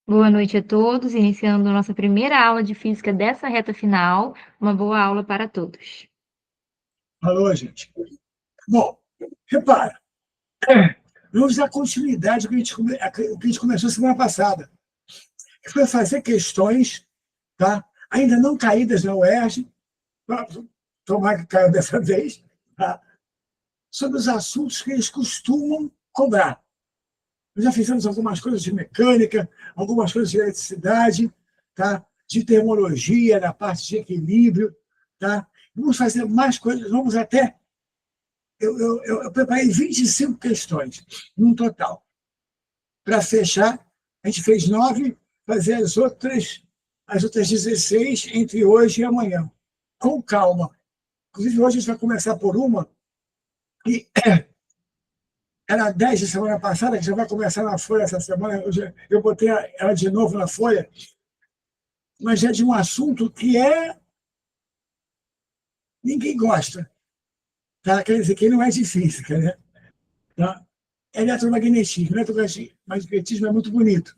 Boa noite a todos, iniciando nossa primeira aula de física dessa reta final. Uma boa aula para todos. Alô, gente. Bom, repara, vamos dar continuidade ao que a gente começou semana passada, que foi fazer questões, tá? Ainda não caídas na UERJ, tomara que caiam dessa vez, tá? Sobre os assuntos que eles costumam cobrar. Nós já fizemos algumas coisas de mecânica, algumas coisas de eletricidade, tá? De termologia, da parte de equilíbrio. Tá? Vamos fazer mais coisas, vamos até. Eu preparei 25 questões, num total. Para fechar, a gente fez 9, fazer as outras 16 entre hoje e amanhã, com calma. Inclusive, hoje a gente vai começar por uma que era 10 de semana passada, que já vai começar na Folha essa semana. Eu botei ela de novo na Folha, mas é de um assunto que ninguém gosta. Tá? Quer dizer, que não é de física, né? Tá? Eletromagnetismo. Eletromagnetismo é muito bonito,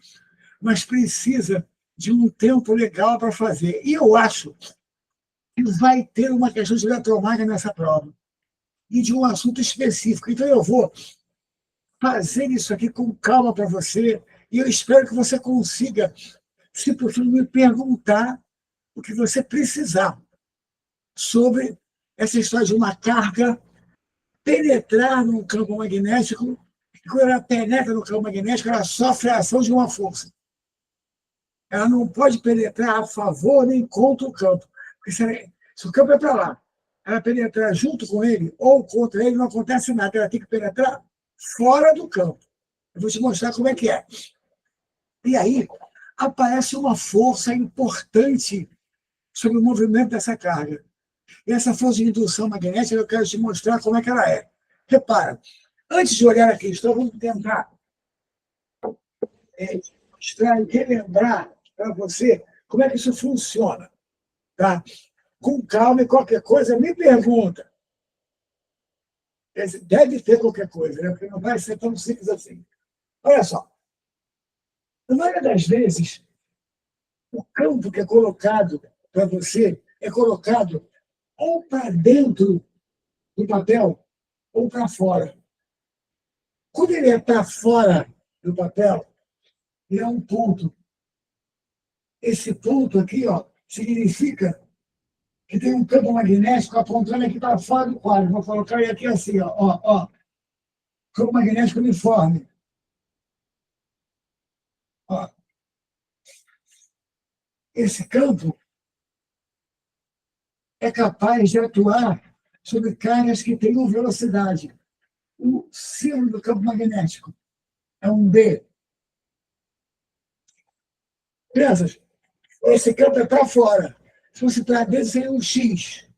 mas precisa de um tempo legal para fazer. E eu acho que vai ter uma questão de eletromagnetismo nessa prova, e de um assunto específico. Então, eu vou fazer isso aqui com calma para você, e eu espero que você consiga, se possível, me perguntar o que você precisar sobre essa história de uma carga penetrar num campo magnético, e quando ela penetra no campo magnético, ela sofre a ação de uma força. Ela não pode penetrar a favor nem contra o campo. Porque se o campo é para lá, ela penetrar junto com ele ou contra ele, não acontece nada. Ela tem que penetrar fora do campo. Eu vou te mostrar como é que é. E aí aparece uma força importante sobre o movimento dessa carga. E essa força de indução magnética, eu quero te mostrar como é que ela é. Repara, antes de olhar a questão, vamos tentar mostrar e relembrar para você como é que isso funciona. Tá? Com calma, e qualquer coisa, me pergunta. Deve ter qualquer coisa, né? Porque não vai ser tão simples assim. Olha só, na maioria das vezes, o campo que é colocado para você é colocado ou para dentro do papel ou para fora. Quando ele é para fora do papel, ele é um ponto. Esse ponto aqui, ó, significa que tem um campo magnético apontando aqui para fora do quadro. Vou colocar ele aqui assim, ó. Campo magnético uniforme. Ó. Esse campo é capaz de atuar sobre cargas que tenham velocidade. O símbolo do campo magnético é um B. Crianças, esse campo é para fora. Se fosse para dentro, seria um X.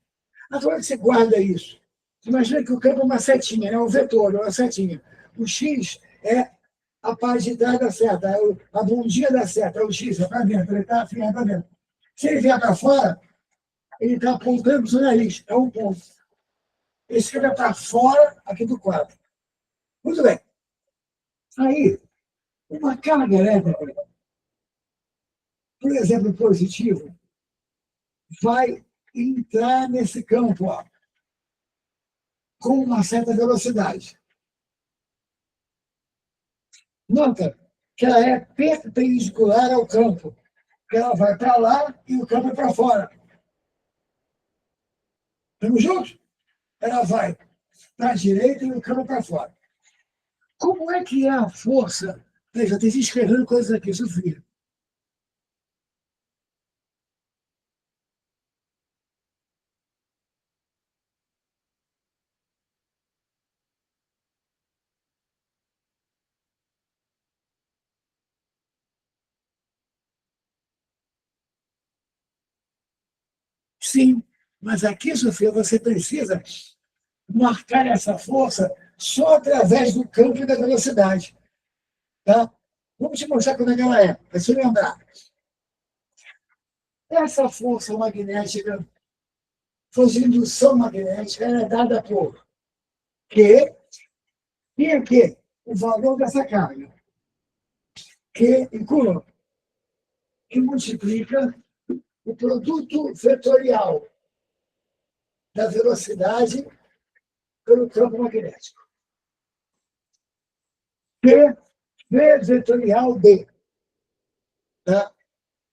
Agora que você guarda isso? Imagina que o campo é uma setinha, é um vetor, é uma setinha. O X é a parte de trás da seta, a bundinha da seta, é o X, é para dentro, ele está afiado para dentro. Se ele vier para fora, ele está apontando para o seu nariz, é um ponto. Esse campo é para fora aqui do quadro. Muito bem. Aí, uma carga elétrica, por exemplo, positivo, vai entrar nesse campo, ó, com uma certa velocidade. Nota que ela é perpendicular ao campo, que ela vai para lá e o campo é para fora. Estamos juntos? Ela vai para a direita e o campo para fora. Como é que é a força? Veja, tem gente escrevendo coisas aqui, Sofia. Sim, mas aqui, Sofia, você precisa marcar essa força só através do campo e da velocidade. Tá? Vamos te mostrar como é que ela é, para você lembrar. Essa força magnética, força de indução magnética, ela é dada por Q, e aqui o valor dessa carga, Q em Coulomb. que multiplica o produto vetorial da velocidade pelo campo magnético. V vetorial B. Tá?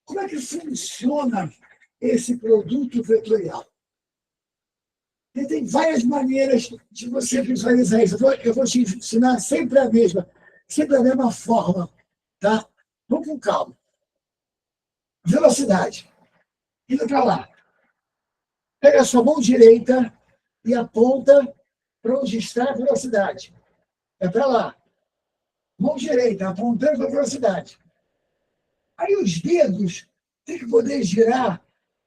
Como é que funciona esse produto vetorial? E tem várias maneiras de você visualizar isso. Eu vou te ensinar sempre a mesma forma. Tá? Vamos com calma. Velocidade. Indo para lá. Pega a sua mão direita e aponta para onde está a velocidade. É para lá. Mão direita, apontando para a velocidade. Aí os dedos têm que poder girar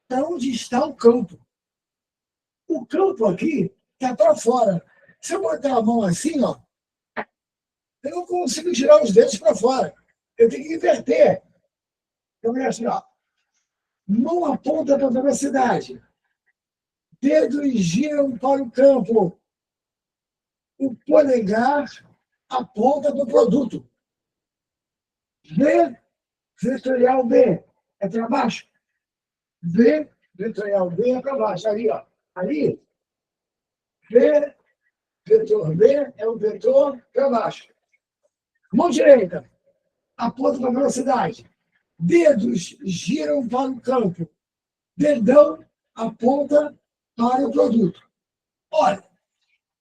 para onde está o campo. O campo aqui está para fora. Se eu botar a mão assim, ó, eu não consigo girar os dedos para fora. Eu tenho que inverter. Então, é assim, ó. Mão aponta para a velocidade. Dedos giram para o campo. O polegar aponta para o produto. V vetorial B é para baixo. V vetorial B é para baixo. Ali, ó. Ali, V vetor B é o vetor para baixo. Mão direita aponta para a velocidade. Dedos giram para o campo. Dedão aponta para o produto. Olha,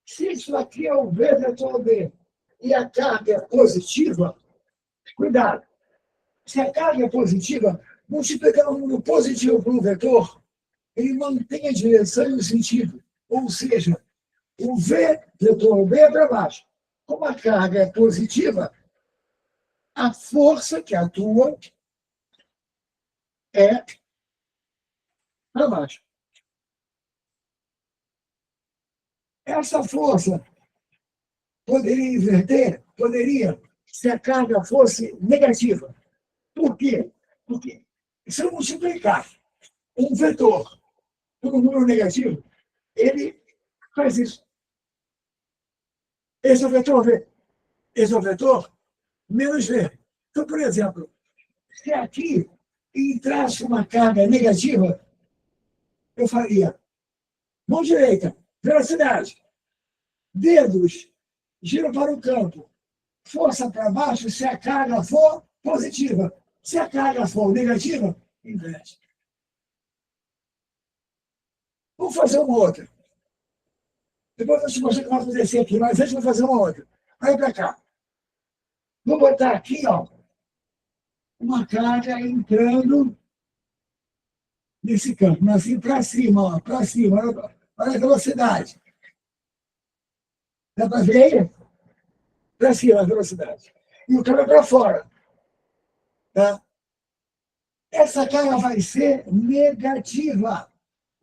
se isso aqui é o V vetor B e a carga é positiva, cuidado. Se a carga é positiva, multiplicando no positivo por um vetor, ele mantém a direção e o sentido. Ou seja, o V vetor B é para baixo. Como a carga é positiva, a força que atua é para baixo. Essa força poderia inverter? Poderia, se a carga fosse negativa. Por quê? Porque se eu multiplicar um vetor por um número negativo, ele faz isso. Esse é o vetor V. Esse é o vetor menos V. Então, por exemplo, se aqui entrasse uma carga negativa, eu faria mão direita, velocidade, dedos, giro para o campo, força para baixo se a carga for positiva. Se a carga for negativa, inverte. Vamos fazer uma outra. Depois eu te mostro o que vai acontecer aqui, mas antes eu vou fazer uma outra. Olha para cá. Vou botar aqui, ó, uma carga entrando nesse campo, mas assim para cima, ó, para cima. Olha a velocidade. Dá para ver aí? Para cima a velocidade. E o campo é para fora. Tá? Essa carga vai ser negativa.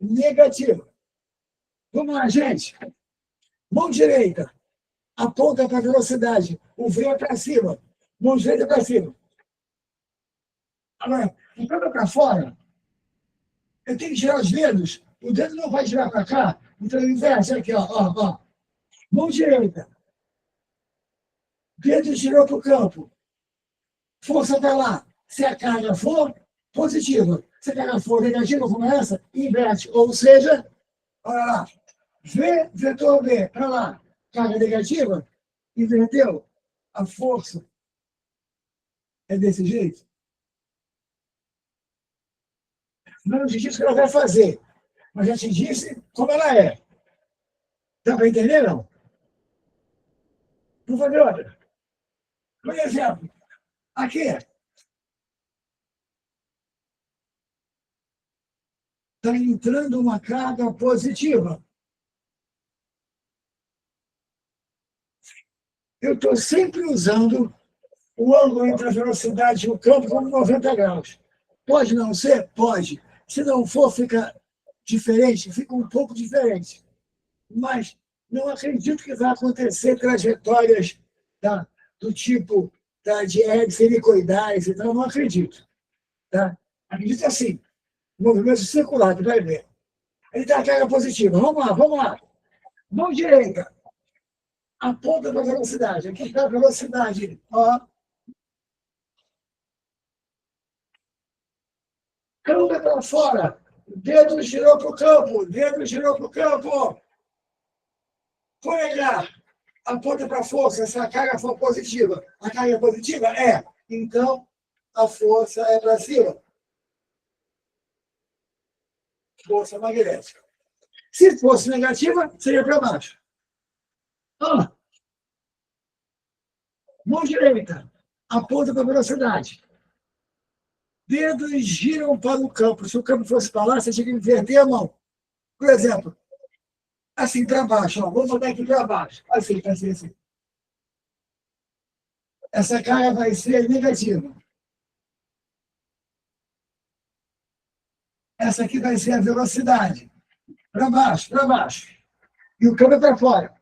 Negativa. Vamos lá, gente. Mão direita. Aponta para a velocidade. O V é para cima. Mão direita para cima. Agora, o campo é para fora. Eu tenho que girar os dedos. O dedo não vai girar para cá. Então, inverte aqui, ó. Mão direita. Dedo girou para o campo. Força para lá. Se a carga for positiva, se a carga for negativa, como essa, inverte. Ou seja, olha lá. V vetor B para lá. Carga negativa, inverteu. A força é desse jeito. Não te disse o que ela vai fazer, mas já te disse como ela é. Dá para entender, não? Vou fazer outra. Por exemplo, aqui está entrando uma carga positiva. Eu estou sempre usando o ângulo entre a velocidade e o campo como 90 graus. Pode não ser? Pode. Se não for, fica diferente, fica um pouco diferente. Mas não acredito que vai acontecer trajetórias do tipo de helicoidais, então não acredito. Tá? Acredito assim, movimento circular, tu vai ver. Ele tem a carga positiva. Vamos lá. Mão direita. Aponta para a velocidade. Aqui está a velocidade. Ó. Campo é para fora. Dedo girou para o campo. Dedo girou para o campo. Polegar. Aponta para a força. Se a carga for positiva. A carga é positiva? É. Então, a força é para cima. Força magnética. Se fosse negativa, seria para baixo. Mão direita. Aponta para a velocidade. Dedos giram para o campo. Se o campo fosse para lá, você tinha que inverter a mão. Por exemplo, assim para baixo. Ó. Vamos botar aqui para baixo. Assim, assim, assim. Essa carga vai ser negativa. Essa aqui vai ser a velocidade. Para baixo, para baixo. E o câmbio é para fora.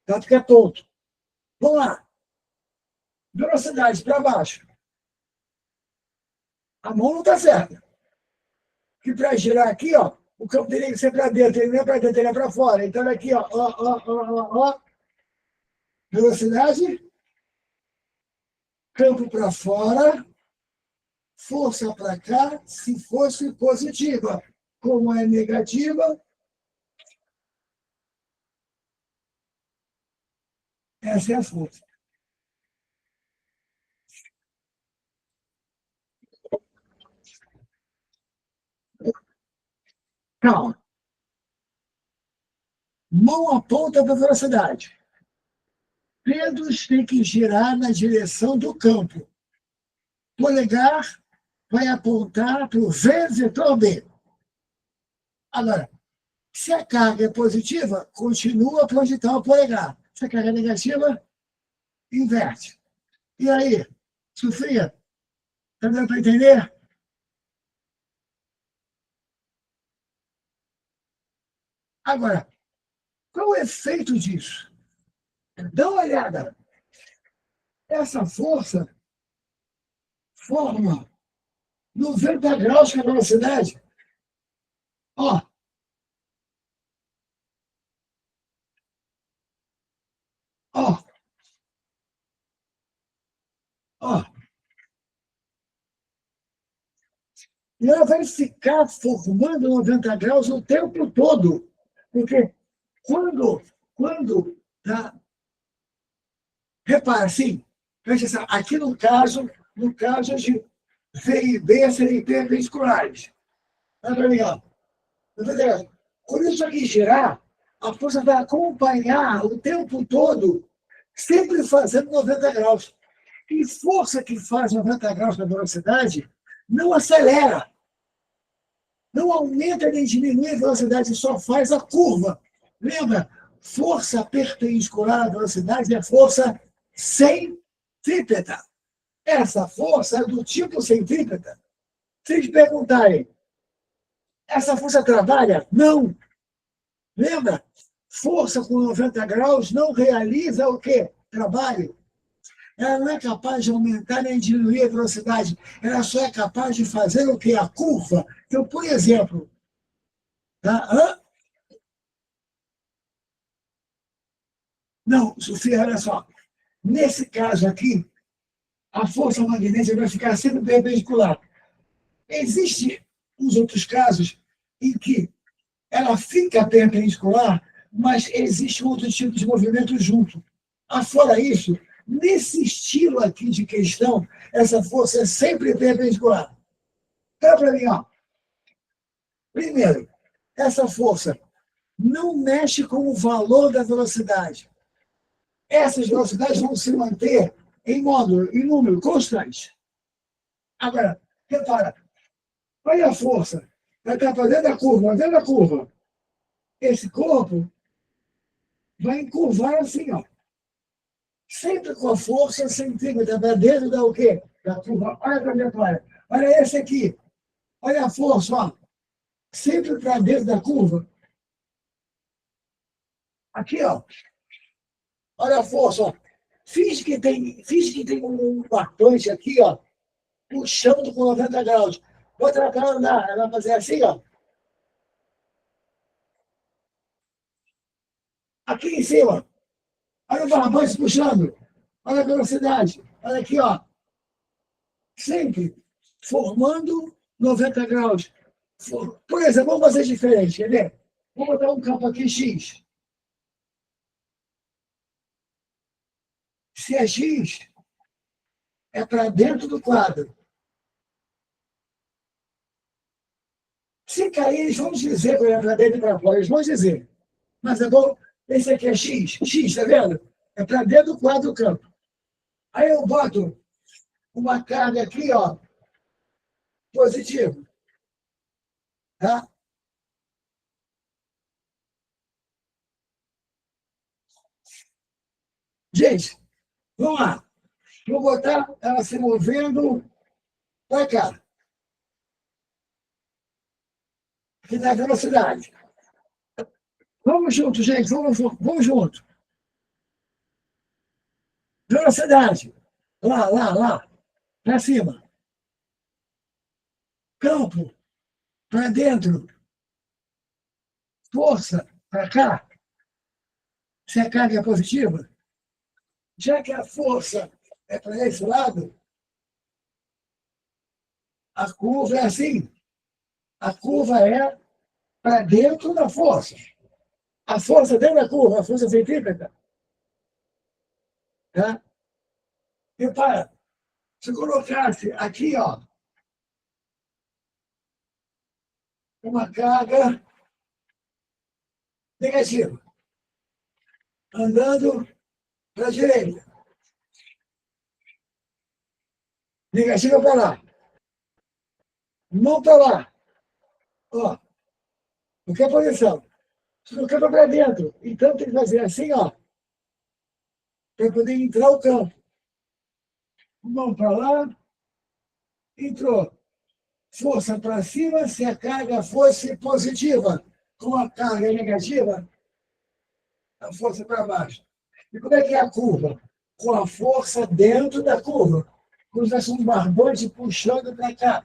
Vai ficar tonto. Vamos lá. Velocidade para baixo. A mão não está certa. Que para girar aqui, ó, o campo teria que ser para dentro, ele não é para dentro, ele é para fora. Então, aqui, ó. Velocidade, campo para fora, força para cá, se fosse positiva. Como é negativa, essa é a força. Calma. Mão aponta para a velocidade. Dedos têm que girar na direção do campo. Polegar vai apontar para o vetor B. Agora, se a carga é positiva, continua para onde está o polegar. Se a carga é negativa, inverte. E aí, Sofia, está dando para entender? Agora, qual o efeito disso? Dá uma olhada. Essa força forma 90 graus com a velocidade. Ó. Ó. Ó. E ela vai ficar formando 90 graus o tempo todo. Porque quando tá, repara, assim, aqui no caso de V e B serem perpendiculares. Olha legal. Quando isso aqui girar, a força vai acompanhar o tempo todo, sempre fazendo 90 graus. E força que faz 90 graus na velocidade não acelera, não aumenta nem diminui a velocidade, só faz a curva. Lembra? Força perpendicular à velocidade é força centrípeta. Essa força é do tipo centrípeta. Se eles perguntarem, essa força trabalha? Não. Lembra? Força com 90 graus não realiza o quê? Trabalho. Ela não é capaz de aumentar nem diminuir a velocidade. Ela só é capaz de fazer o quê? A curva. Então, por exemplo, tá? Não, Sofia, olha só. Nesse caso aqui, a força magnética vai ficar sempre perpendicular. Existem os outros casos em que ela fica perpendicular, mas existe outro tipo de movimento junto. Afora isso, nesse estilo aqui de questão, essa força é sempre perpendicular. Olha para mim, ó. Primeiro, essa força não mexe com o valor da velocidade. Essas velocidades vão se manter em número constante. Agora, repara, olha a força. Vai estar para dentro da curva. Esse corpo vai encurvar assim, ó. Sempre com a força centrípeta para dentro da o quê? Da curva. Olha para dentro, olha esse aqui. Olha a força, ó. Sempre para dentro da curva. Aqui, ó. Olha a força, ó. Finge que tem um bastante aqui, ó, puxando com 90 graus. Bota ela para andar, ela vai fazer assim, ó. Aqui em cima. Olha o barbante puxando. Olha a velocidade. Olha aqui, ó. Sempre formando 90 graus. Por exemplo, vamos fazer diferente, quer ver? Vou botar um campo aqui X. Se é X, é para dentro do quadro. Se cair, eles vão dizer que é para dentro e para fora, eles vão dizer. Mas é bom, esse aqui é X. X, tá vendo? É para dentro do quadro do campo. Aí eu boto uma carga aqui, ó, positiva. Tá? Gente, vamos lá. Vou botar ela se movendo para cá. Aqui na velocidade. Vamos junto, gente. Vamos junto. Velocidade. Lá. Para cima. Campo. Para dentro. Força. Para cá. Se a carga é positiva. Já que a força é para esse lado, a curva é assim. A curva é para dentro da força. A força dentro da curva, a força centrípeta. Tá? Repara, se eu colocasse aqui, ó, uma carga negativa, andando para a direita, negativa para lá, não para lá, ó, não quer posição, se não quer para dentro, então tem que fazer assim, ó, para poder entrar o campo. Mão para lá, entrou. Força para cima, se a carga fosse positiva, com a carga negativa, a força para baixo. E como é que é a curva? Com a força dentro da curva. Como se fosse um barbante puxando para cá.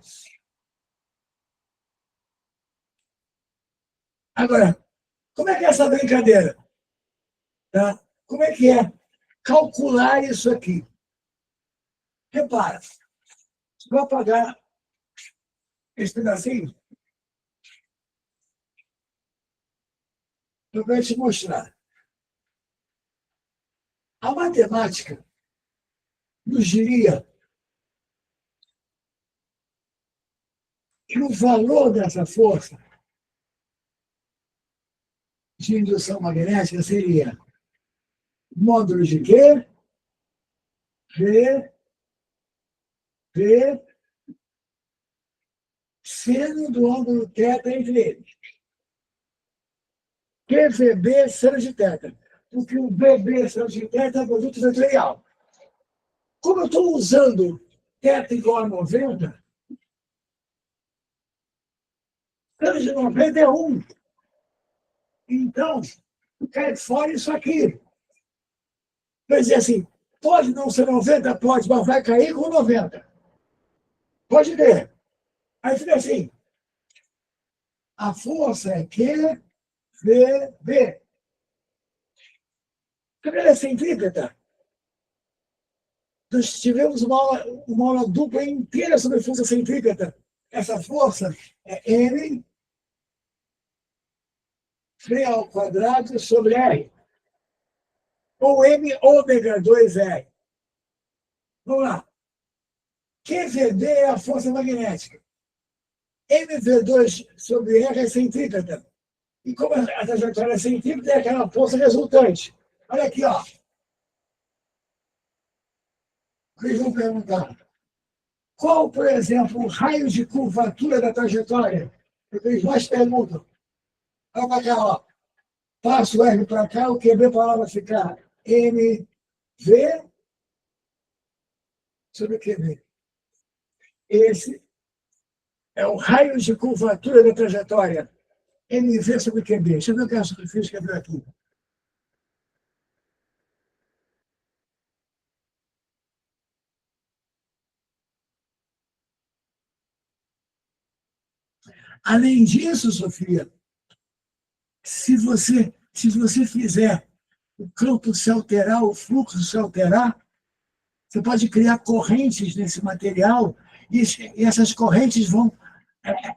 Agora, como é que é essa brincadeira? Tá? Como é que é calcular isso aqui? Repara, vou apagar esse pedacinho para te mostrar. A matemática nos diria que o valor dessa força de indução magnética seria módulo de Q, V, seno do ângulo θ entre eles. QVB, seno de θ. Porque o BB, seno de θ, é produto vetorial. Como eu estou usando θ igual a 90, seno de 90 é 1. Então, cai fora isso aqui. Quer dizer assim, pode não ser 90? Pode, mas vai cair com 90. Pode ter. Aí fica assim. A força é QVB. Primeira centrípeta. Nós tivemos uma aula dupla inteira sobre força centrípeta. Essa força é M V ao quadrado sobre R. Ou M ômega 2R. Vamos lá. QVB é a força magnética. MV2 sobre R é centrípeta. E como a trajetória é centrípeta, é aquela força resultante. Olha aqui, ó. Eles vão perguntar. Qual, por exemplo, o raio de curvatura da trajetória? Eles mais perguntam. Olha cá, ó. Passo o R para cá, o QB para lá vai ficar MV sobre QB. Esse é o raio de curvatura da trajetória. MV sobre QB. Deixa eu ver o que eu fiz escrever aqui. Além disso, Sofia, se você fizer o campo se alterar, o fluxo se alterar, você pode criar correntes nesse material e essas correntes vão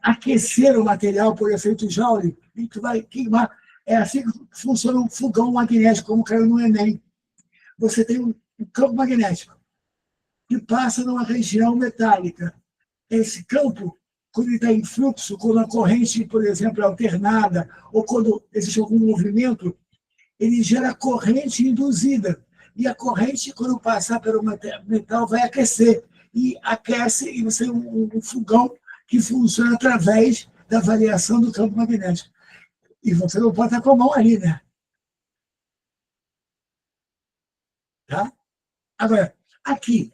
aquecer o material por efeito Joule, e que vai queimar. É assim que funciona um fogão magnético, como caiu no Enem. Você tem um campo magnético que passa numa região metálica. Esse campo, quando ele está em fluxo, quando a corrente, por exemplo, é alternada, ou quando existe algum movimento, ele gera corrente induzida. E a corrente, quando passar pelo metal, vai aquecer. E aquece, e você tem um fogão que funciona através da variação do campo magnético. E você não pode estar com a mão ali, né? Tá? Agora, aqui,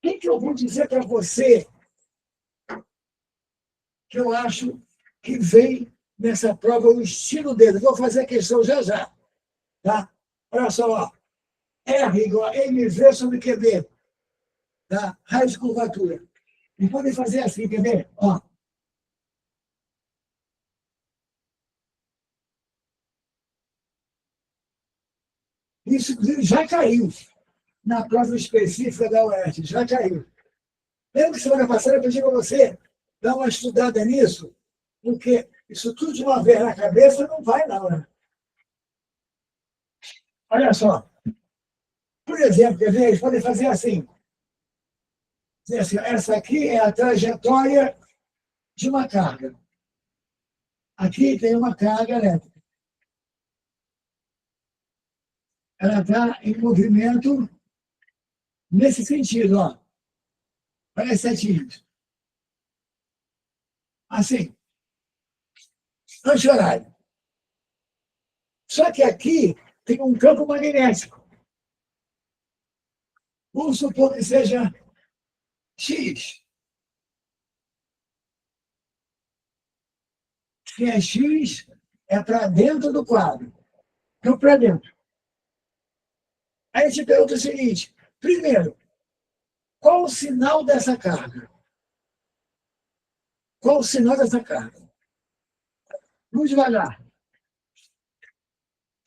o que eu vou dizer para você que eu acho que vem nessa prova o estilo dele? Vou fazer a questão já já. Tá? Olha só, ó. R igual a MV sobre QB. Tá? Raiz de curvatura. E podem fazer assim, quer ver? Ó. Isso, inclusive, já caiu na prova específica da UERJ. Já caiu. Lembra que semana passada eu pedi para você dar uma estudada nisso? Porque isso tudo de uma vez na cabeça não vai, não. Né? Olha só. Por exemplo, quer ver? Eles podem fazer assim. Dizer assim, essa aqui é a trajetória de uma carga. Aqui tem uma carga elétrica. Ela está em movimento nesse sentido, ó. Parece setinhas. Assim, anti-horário. Só que aqui tem um campo magnético. Vamos supor que seja X. Se é X, é para dentro do quadro. Então, para dentro. Aí a gente pergunta o seguinte: primeiro, qual o sinal dessa carga? Qual o sinal dessa carga? Vamos devagar.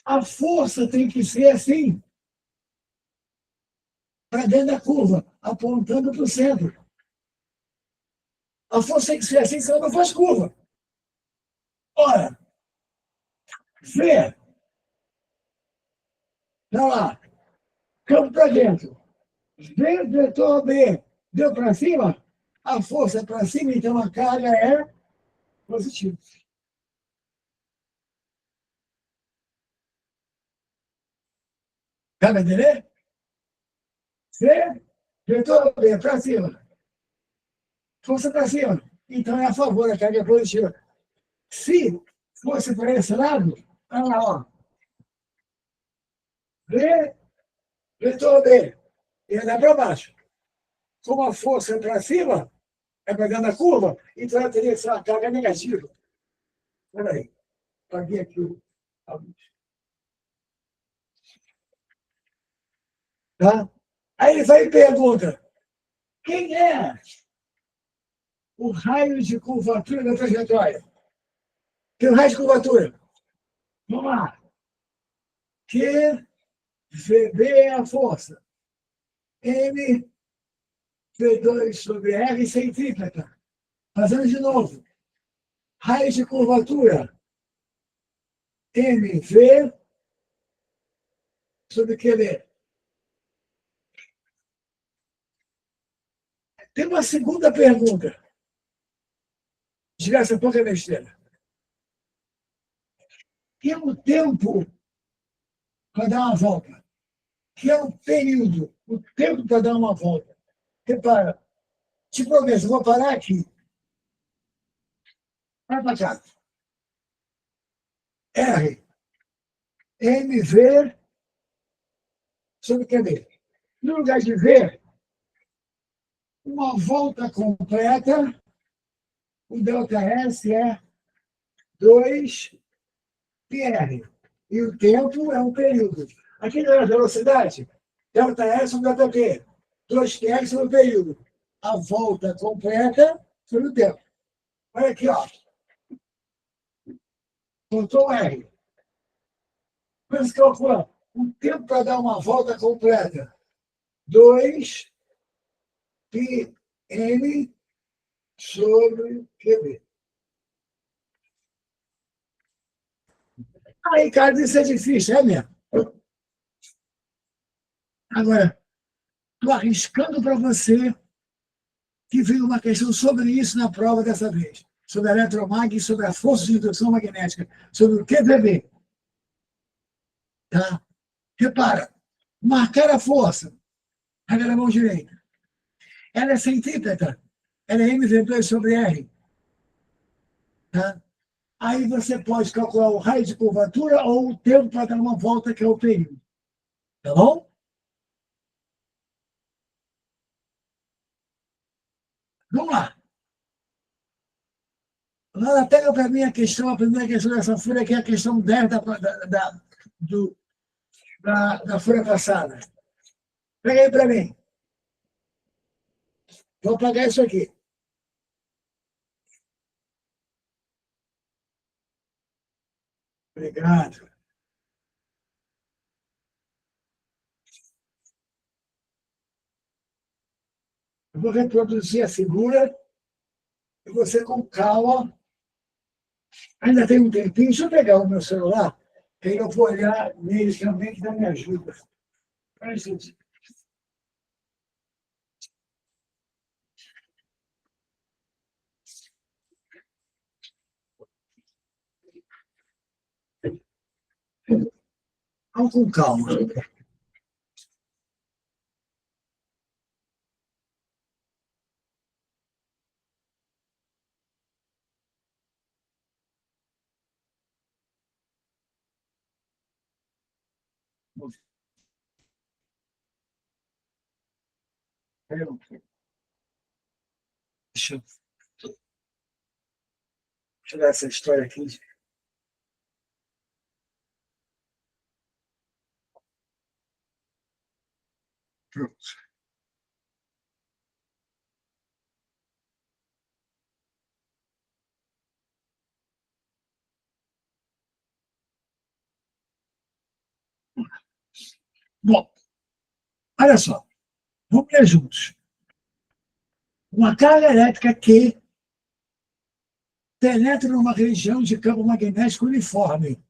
A força tem que ser assim, para dentro da curva, apontando para o centro. A força tem que ser assim, senão não faz curva. Ora, V, está lá, campo para dentro. V, vetor B, deu para cima, a força é para cima, então a carga é positiva. Dá para entender? V, vetor B, para cima. Força para cima. Então é a favor, a carga é positiva. Se fosse para esse lado, olha lá, ó. V, vetor B, ia dar para baixo. Como a força é para cima, é para dentro da curva, então ela teria que ser uma carga negativa. Espera aí, paguei aqui o. Tá? Aí ele vai e pergunta: quem é o raio de curvatura da trajetória? Tem o raio de curvatura. Vamos lá. Q, VB é a força. M, V2 sobre R centrípeta. Fazendo de novo. Raio de curvatura. MV sobre QB. Tem uma segunda pergunta. Diga essa pouca besteira. Que é o tempo para dar uma volta? Que é o período, o tempo para dar uma volta? Repara, te prometo, vou parar aqui. Vai para cá. R, MV sobre QB. No lugar de V, uma volta completa, o ΔS é 2πr. E o tempo é um período. Aqui não é a velocidade, ΔS sobre ΔP. 2πr sobre o período. A volta completa sobre o tempo. Olha aqui, ó. Faltou R. Mas calcula o tempo para dar uma volta completa. 2πm sobre QB. Aí, cara, isso é difícil, é mesmo. Agora, estou arriscando para você que veio uma questão sobre isso na prova dessa vez, sobre a eletromag, sobre a força de indução magnética, sobre o QPB. Tá? Repara, marcar a força, regra da mão direita. Ela é centrípeta, ela é mv2 sobre R. Tá? Aí você pode calcular o raio de curvatura ou o tempo para dar uma volta, que é o período. Tá bom? Vamos lá. Agora pega para mim a primeira questão dessa folha, que é a questão 10 da folha passada. Pega aí para mim. Vou apagar isso aqui. Obrigado. Eu vou reproduzir a figura e você com calma. Ainda tem um tempinho. Deixa eu pegar o meu celular, que aí eu vou olhar neles também, que dá me ajuda. Vamos com calma. Deixa eu tirar essa história aqui. Pronto. Bom, olha só. Vamos ler juntos. Uma carga elétrica que penetra numa região de campo magnético uniforme,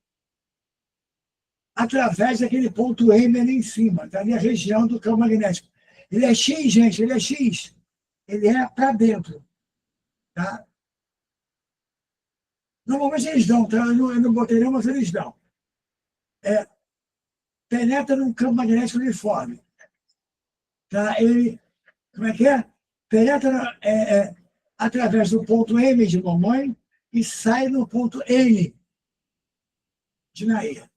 através daquele ponto M ali em cima, da minha região do campo magnético. Ele é X, gente, ele é X. Ele é para dentro. Tá? Normalmente eles dão, tá? Eu não botei não, mas eles dão. Penetra num campo magnético uniforme. Tá? Ele, como é que é? Penetra através do ponto M de mamãe e sai no ponto N de Nair.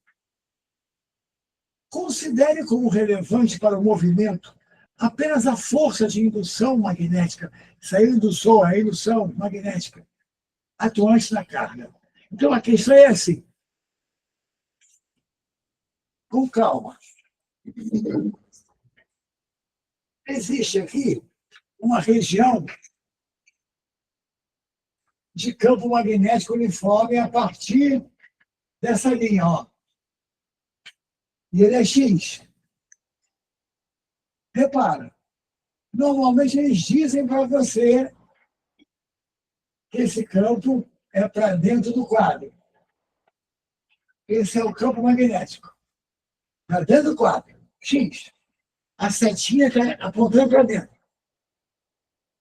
Considere como relevante para o movimento apenas a força de indução magnética, saindo do Sol, a indução magnética, atuante na carga. Então, a questão é assim. Com calma. Existe aqui uma região de campo magnético uniforme a partir dessa linha, ó. E ele é X. Repara, normalmente eles dizem para você que esse campo é para dentro do quadro. Esse é o campo magnético. Para dentro do quadro. X. A setinha está apontando para dentro.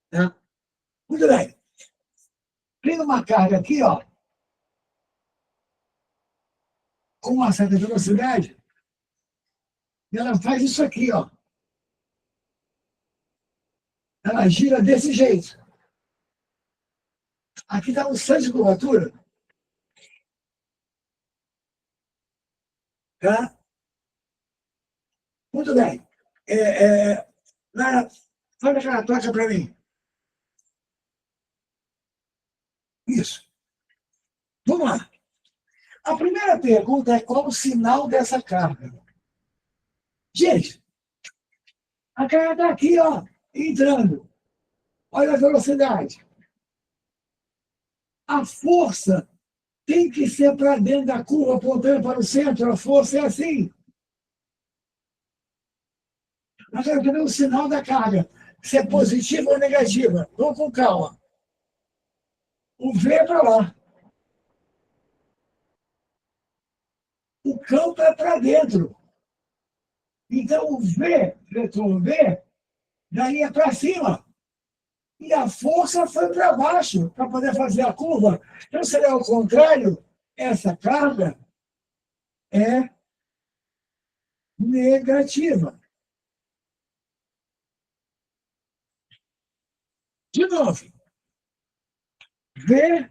Tá? Muito bem. Tem uma carga aqui, ó, com uma certa velocidade, e ela faz isso aqui, ó. Ela gira desse jeito. Aqui está um centro de curvatura. Tá? Muito bem. Fala aquela toca para mim. Isso. Vamos lá. A primeira pergunta é qual o sinal dessa carga? Gente, a carga está aqui, ó, entrando. Olha a velocidade. A força tem que ser para dentro da curva, apontando para o centro. A força é assim. Nós queremos ver o sinal da carga, se é positiva ou negativa. Vamos com calma. O V é para lá. O campo é para dentro. Então, o V, vetor V, daria para cima. E a força foi para baixo, para poder fazer a curva. Então, seria ao contrário, essa carga é negativa. De novo, V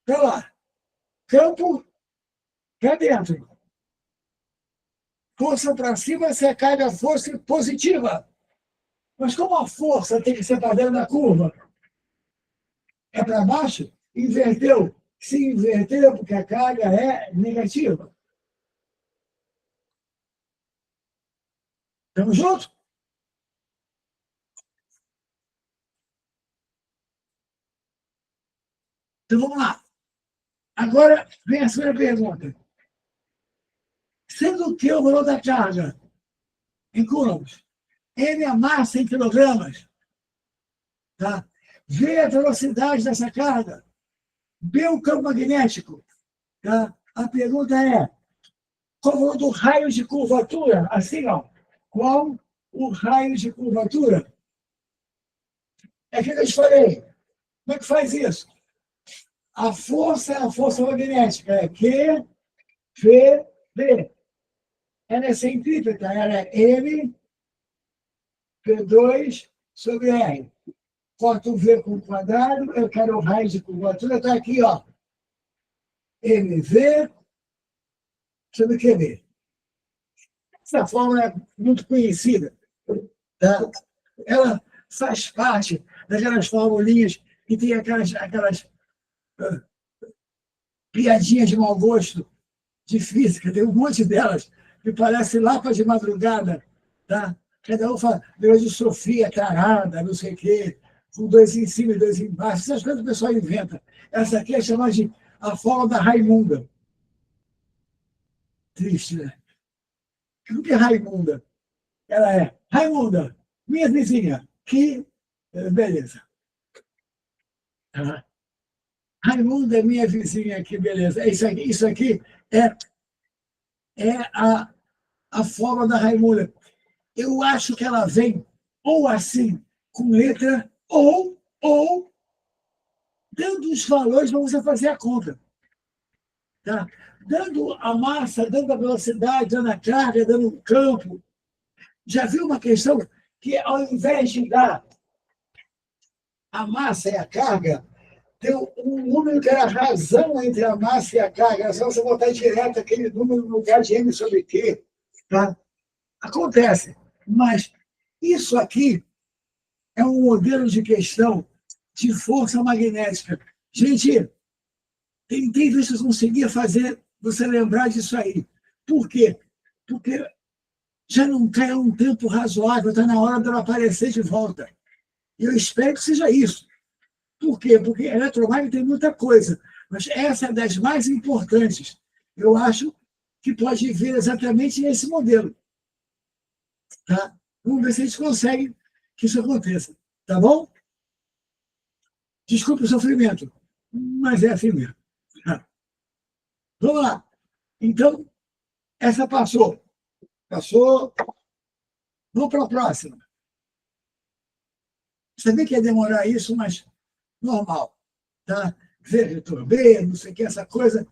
para lá. Campo para dentro. Força para cima, se a carga fosse positiva. Mas como a força tem que ser para dentro da curva, é para baixo, inverteu. Se inverteu porque a carga é negativa. Estamos juntos? Então vamos lá. Agora vem a segunda pergunta. Sendo que o valor da carga em coulombs, M é a massa em quilogramas, tá? V é a velocidade dessa carga, B é o campo magnético, tá? A pergunta é, qual o valor do raio de curvatura? Assim, ó. Qual o raio de curvatura? É o que eu te falei. Como é que faz isso? A força é a força magnética, é Q, V, B. Ela é centrípeta, ela é M, P2 sobre R. Corto o V com o quadrado, eu quero o raio de curvatura, está aqui, ó. MV sobre QV. Essa fórmula é muito conhecida. Tá? Ela faz parte daquelas formulinhas que tem aquelas piadinhas de mau gosto de física, tem um monte delas, que parece lapa de madrugada. Tá? Cada um fala, de Sofia tarada, não sei o quê, com dois em cima e dois embaixo. Essas coisas o pessoal inventa. Essa aqui é chamada de a fórmula da Raimunda. Triste, né? O que é Raimunda? Ela é Raimunda, minha vizinha. Que beleza. Tá? Raimunda é minha vizinha, que beleza. Isso aqui é a forma da Raimunda. Eu acho que ela vem ou assim, com letra, ou dando os valores para você fazer a conta. Tá? Dando a massa, dando a velocidade, dando a carga, dando o campo. Já viu uma questão que, ao invés de dar a massa e a carga, tem um número que era a razão entre a massa e a carga. É só você botar direto aquele número no lugar de M sobre Q. Tá? Acontece. Mas isso aqui é um modelo de questão de força magnética. Gente, tentei ver se eu conseguia fazer você lembrar disso aí. Por quê? Porque já não cai um tempo razoável, está na hora dela aparecer de volta. E eu espero que seja isso. Por quê? Porque eletromagnética tem muita coisa, mas essa é das mais importantes. Eu acho que pode vir exatamente nesse modelo. Tá? Vamos ver se a gente consegue que isso aconteça. Tá bom? Desculpe o sofrimento, mas é assim mesmo. Tá? Vamos lá. Então, essa passou. Passou. Vamos para a próxima. Sabia que ia demorar isso, mas normal. Tá? Ver vetor B, não sei o que, essa coisa.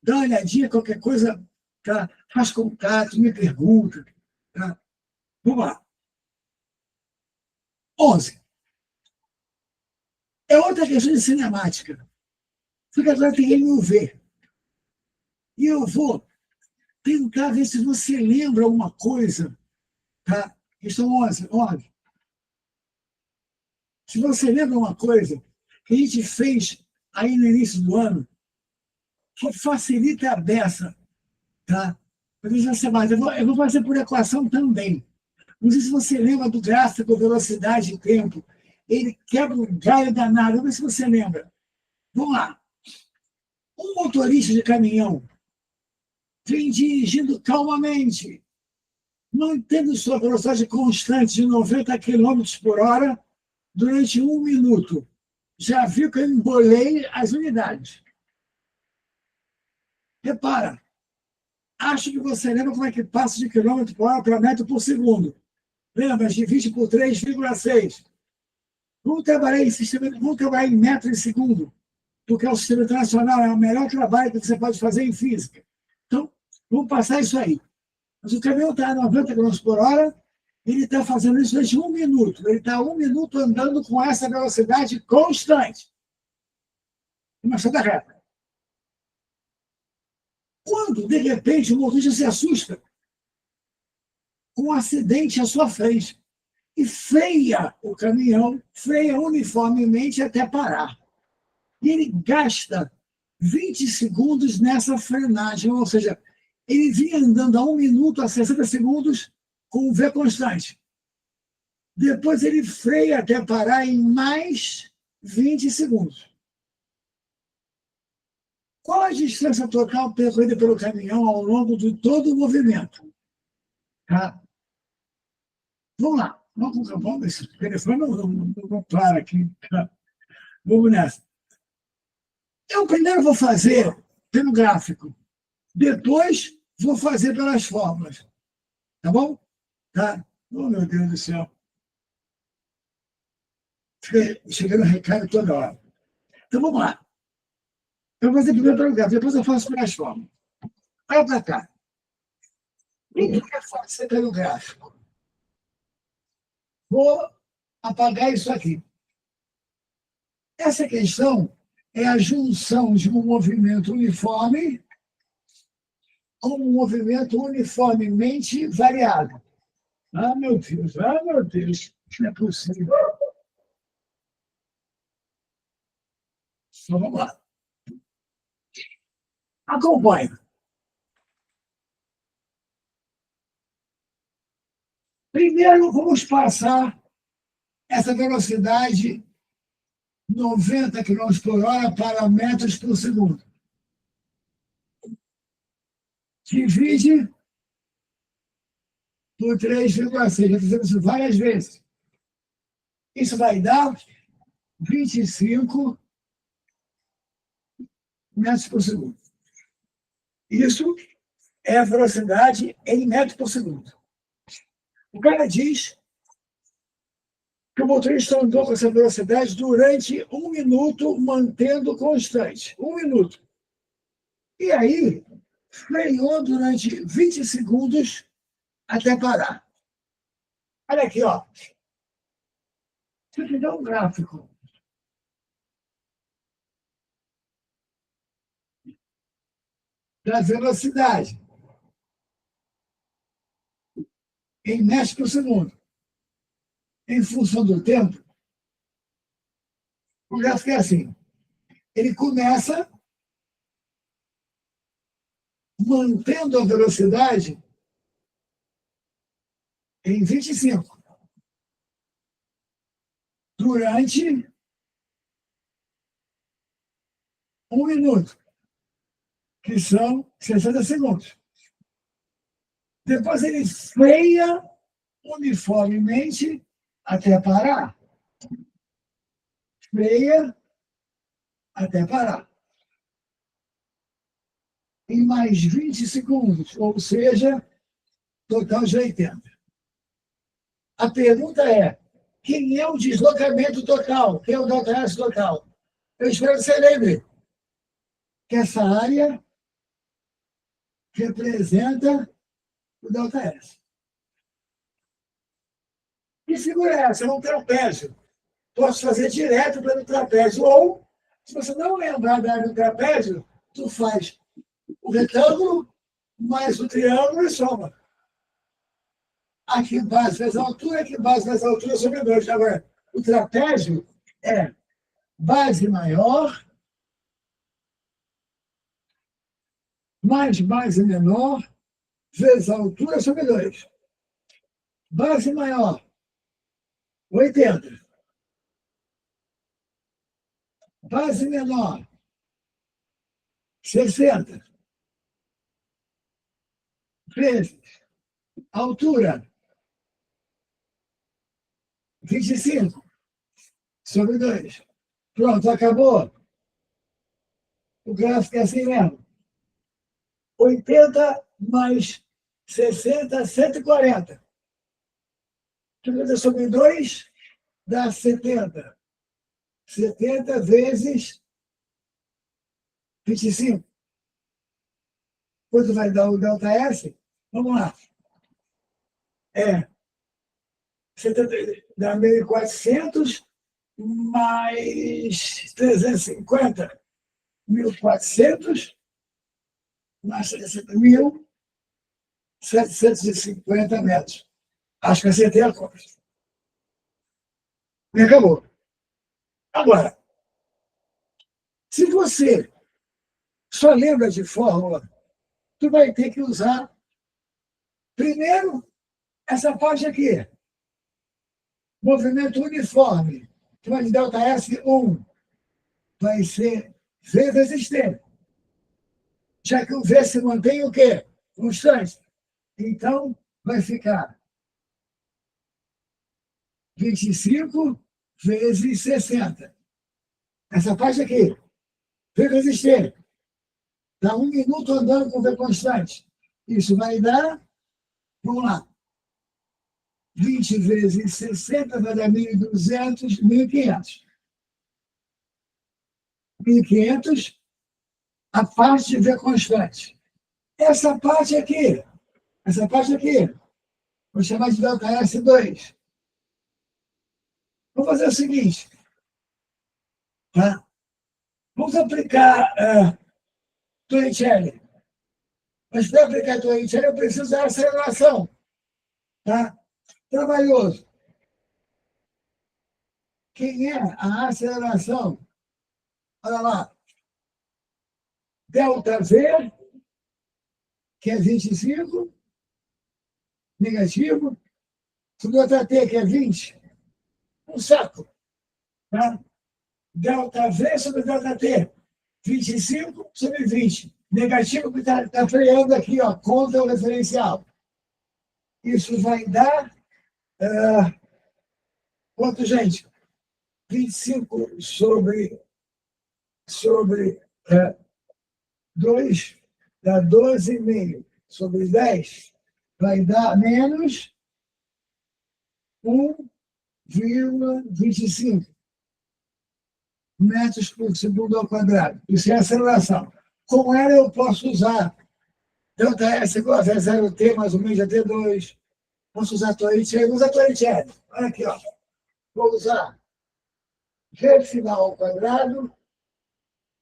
Dá uma olhadinha, qualquer coisa, tá? Faz contato, me pergunta. Tá? Vamos lá. 11. É outra questão de cinemática. Só que agora tem MUV. E eu vou tentar ver se você lembra alguma coisa. Tá? Questão 11. Se você lembra uma coisa que a gente fez aí no início do ano, que facilita a beça, tá? Eu vou fazer por equação também. Não sei se você lembra do gráfico velocidade e tempo. Ele quebra um galho danado. Vamos ver se você lembra. Vamos lá. Um motorista de caminhão vem dirigindo calmamente, mantendo sua velocidade constante de 90 km por hora durante 1 minuto. já viu que eu embolei as unidades. Repara, acho que você lembra como é que passa de quilômetro por hora para metro por segundo. Lembra? Divide por 3,6. Vamos trabalhar em metro em segundo, porque o sistema internacional é o melhor trabalho que você pode fazer em física. Então, vamos passar isso aí. Mas o caminhão está a 90 km por hora, ele está fazendo isso durante 1 minuto. Ele está 1 minuto andando com essa velocidade constante. Uma estrada reta. Quando, de repente, o motorista se assusta com um acidente à sua frente e freia o caminhão, freia uniformemente até parar. E ele gasta 20 segundos nessa frenagem, ou seja, ele vinha andando a 1 minuto, a 60 segundos, com o V constante. Depois ele freia até parar em mais 20 segundos. Qual a distância total percorrida pelo caminhão ao longo de todo o movimento? Tá? Vamos lá. Vamos, esse telefone não para aqui. Tá? Vamos nessa. Eu primeiro vou fazer pelo gráfico. Depois vou fazer pelas fórmulas. Tá bom? Tá? Oh, meu Deus do céu. Fica chegando recado toda hora. Então, vamos lá. Eu vou fazer primeiro pelo gráfico, depois eu faço pelas fórmulas. Olha para cá. O que é fazer pelo gráfico? Vou apagar isso aqui. Essa questão é a junção de um movimento uniforme com um movimento uniformemente variado. Ah, meu Deus, não é possível. Então, vamos lá. Acompanhe. Primeiro, vamos passar essa velocidade 90 km por hora para metros por segundo. Divide por 3,6. Já fizemos isso várias vezes. Isso vai dar 25 metros por segundo. Isso é a velocidade em metros por segundo. O cara diz que o motorista andou com essa velocidade durante 1 minuto, mantendo constante. 1 minuto. E aí, freou durante 20 segundos até parar. Olha aqui, ó. Isso aqui dá um gráfico. Da velocidade em metros por segundo. Em função do tempo, o gráfico é assim. Ele começa mantendo a velocidade em 25 durante 1 minuto, que são 60 segundos. Depois ele freia uniformemente até parar. Freia até parar. Em mais 20 segundos, ou seja, total de 80. A pergunta é, quem é o deslocamento total? Quem é o ΔS total? Eu espero que você lembre que essa área representa o ΔS. Que figura é essa? É um trapézio. Posso fazer direto pelo trapézio. Ou, se você não lembrar da área do trapézio, tu faz o retângulo mais o triângulo e soma. Aqui base vezes a altura, aqui base vezes a altura sobre 2. Agora, o trapézio é base maior mais base menor vezes a altura sobre 2. Base maior, 80. Base menor, 60. Vezes altura, 25 sobre 2. Pronto, acabou. O gráfico é assim mesmo. 80 mais 60, 140. 30 sobre 2 dá 70. 70 vezes 25. Quanto vai dar o delta S? Vamos lá. É 70, dá 1.400 mais 350. 1.400 mais 1.750 metros. Acho que acertei a conta. E acabou. Agora, se você só lembra de fórmula, tu vai ter que usar, primeiro, essa parte aqui. Movimento uniforme. Tu vai de delta S1. Vai ser V vezes T. Já que o V se mantém o quê? Constante. Então, vai ficar 25 vezes 60. Essa parte aqui. V vezes T. Dá 1 minuto andando com V constante. Isso vai dar, vamos lá, 20 vezes 60 vai dar 1.200, 1.500. 1.500, a parte de V constante. Essa parte aqui, vou chamar de delta S2. Vou fazer o seguinte, tá? Vamos aplicar Torricelli. Mas para aplicar Torricelli, eu preciso da aceleração. Tá? Trabalhoso. Quem é a aceleração? Olha lá. Delta V, que é 25, negativo. Sobre outra T, que é 20, um saco. Tá? Delta V sobre delta T, 25 sobre 20. Negativo que está freando aqui, ó, contra o referencial. Isso vai dar quanto, gente? 25 sobre 2 dá 12,5 sobre 10 vai dar menos 1,25 metros por segundo ao quadrado. Isso é aceleração. Com ela eu posso usar delta S igual a V0T mais ou menos a T2. Posso usar Torricelli. Vou usar Torricelli. Olha aqui, ó. Vou usar V final ao quadrado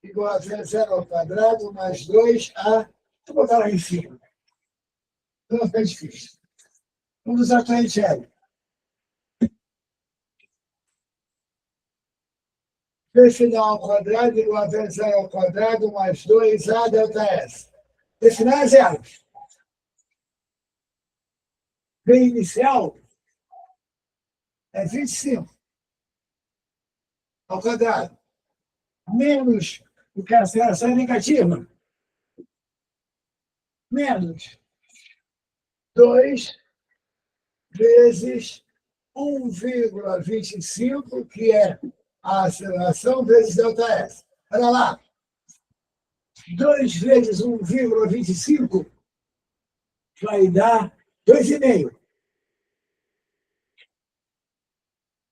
igual a V0 ao quadrado mais 2A. Vou botar lá em cima. Não vai ficar difícil. Vamos usar Torricelli. V final ao quadrado igual a V0 ao quadrado mais 2A delta S. V final é zero. V inicial é 25 ao quadrado. Menos, porque a aceleração é negativa, menos 2 vezes 1,25, que é a aceleração, vezes delta S. Olha lá. 2 vezes 1,25 vai dar 2,5.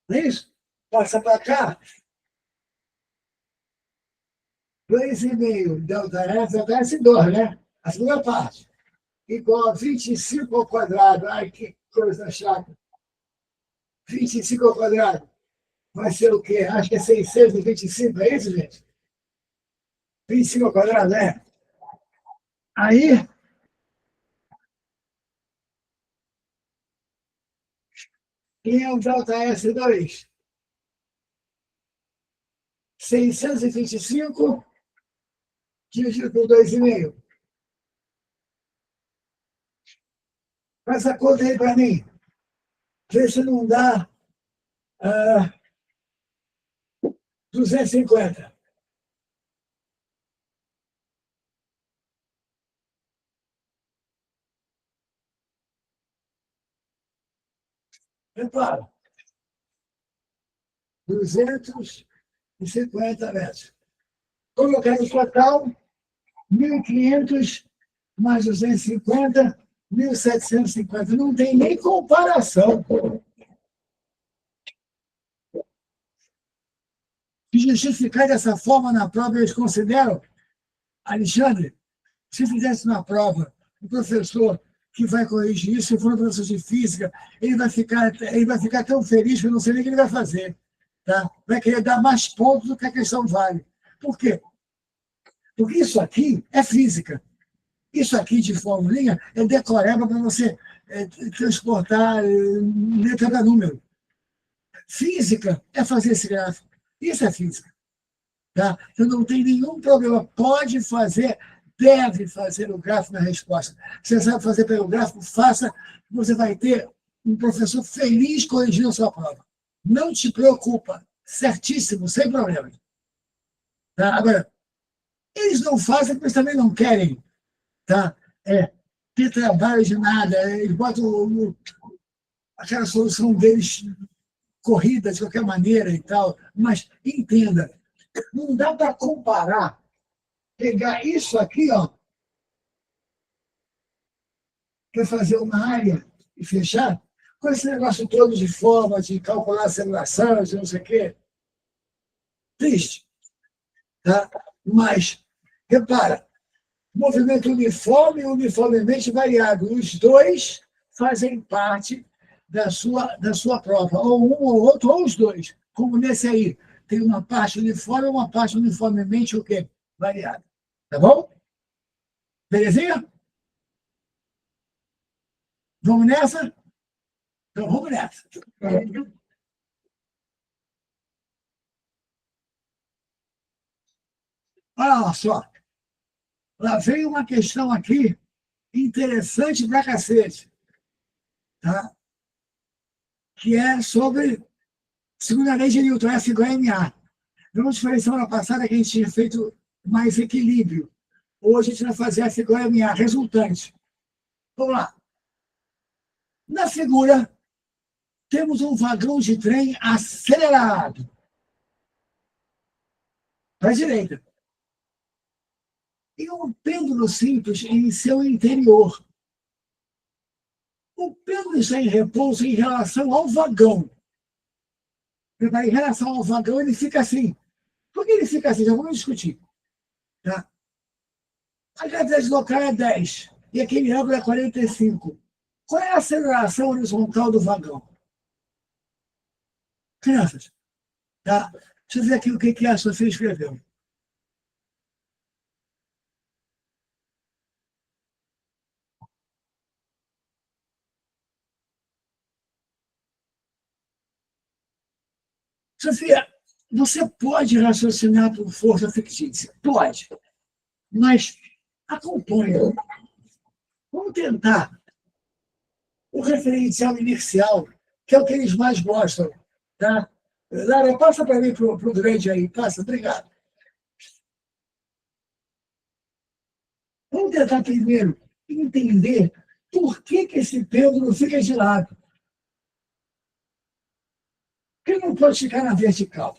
Não é isso? Passa para cá. 2,5 delta S2, né? A segunda parte. Igual a 25 ao quadrado. Ai, que coisa chata. 25 ao quadrado. Vai ser o quê? Acho que é 625, é isso, gente? 25 ao quadrado, né? Aí, quem é o delta S2? 625 dividido por 2,5. Faz essa conta aí para mim. Vê se não dá 250. Repara, 250 1.150 metros. Colocando o total, 1.500 mais 250, 1.750. Não tem nem comparação. Se justificar dessa forma na prova, eles consideram, Alexandre, se fizesse uma prova, o professor que vai corrigir isso, se for um professor de física, ele vai ficar tão feliz que eu não sei nem o que ele vai fazer. Tá? Vai querer dar mais pontos do que a questão vale. Por quê? Porque isso aqui é física. Isso aqui de formulinha é decoreba para você transportar letra da número. Física é fazer esse gráfico. Isso é física. Tá? Então não tem nenhum problema. Pode fazer, deve fazer o gráfico na resposta. Se você sabe fazer pelo gráfico, faça. Você vai ter um professor feliz corrigindo a sua prova. Não te preocupa. Certíssimo, sem problema. Tá? Agora, eles não fazem porque eles também não querem, tá? Ter trabalho de nada. Eles botam aquela solução deles corrida de qualquer maneira e tal. Mas entenda, não dá para comparar, pegar isso aqui, ó, para fazer uma área e fechar, com esse negócio todo de forma, de calcular a aceleração, de não sei o quê. Triste. Tá? Mas, repara, movimento uniforme e uniformemente variado. Os dois fazem parte da sua prova, ou um ou outro, ou os dois. Como nesse aí, tem uma parte uniforme e uma parte uniformemente o quê? Variada. Tá bom? Belezinha? Vamos nessa? Então vamos nessa. Olha só. Lá vem uma questão aqui interessante pra cacete, tá? Que é sobre segunda lei de Newton, F igual a MA. Vamos falei semana passada que a gente tinha feito mais equilíbrio. Hoje a gente vai fazer F igual a MA, resultante. Vamos lá. Na figura, temos um vagão de trem acelerado para a direita e um pêndulo simples em seu interior. O pêndulo está em repouso em relação ao vagão. Em relação ao vagão, ele fica assim. Por que ele fica assim? Já vamos discutir. Tá? A gravidade local é 10 e aquele ângulo é 45. Qual é a aceleração horizontal do vagão? Crianças, tá? Deixa eu ver aqui o que a Sofia escreveu. Sofia, você pode raciocinar por força fictícia? Pode. Mas acompanha. Vamos tentar o referencial inercial, que é o que eles mais gostam. Tá? Lara, passa para mim para o grande aí. Passa, obrigado. Vamos tentar primeiro entender por que esse pêndulo fica de lado. Por que não pode ficar na vertical?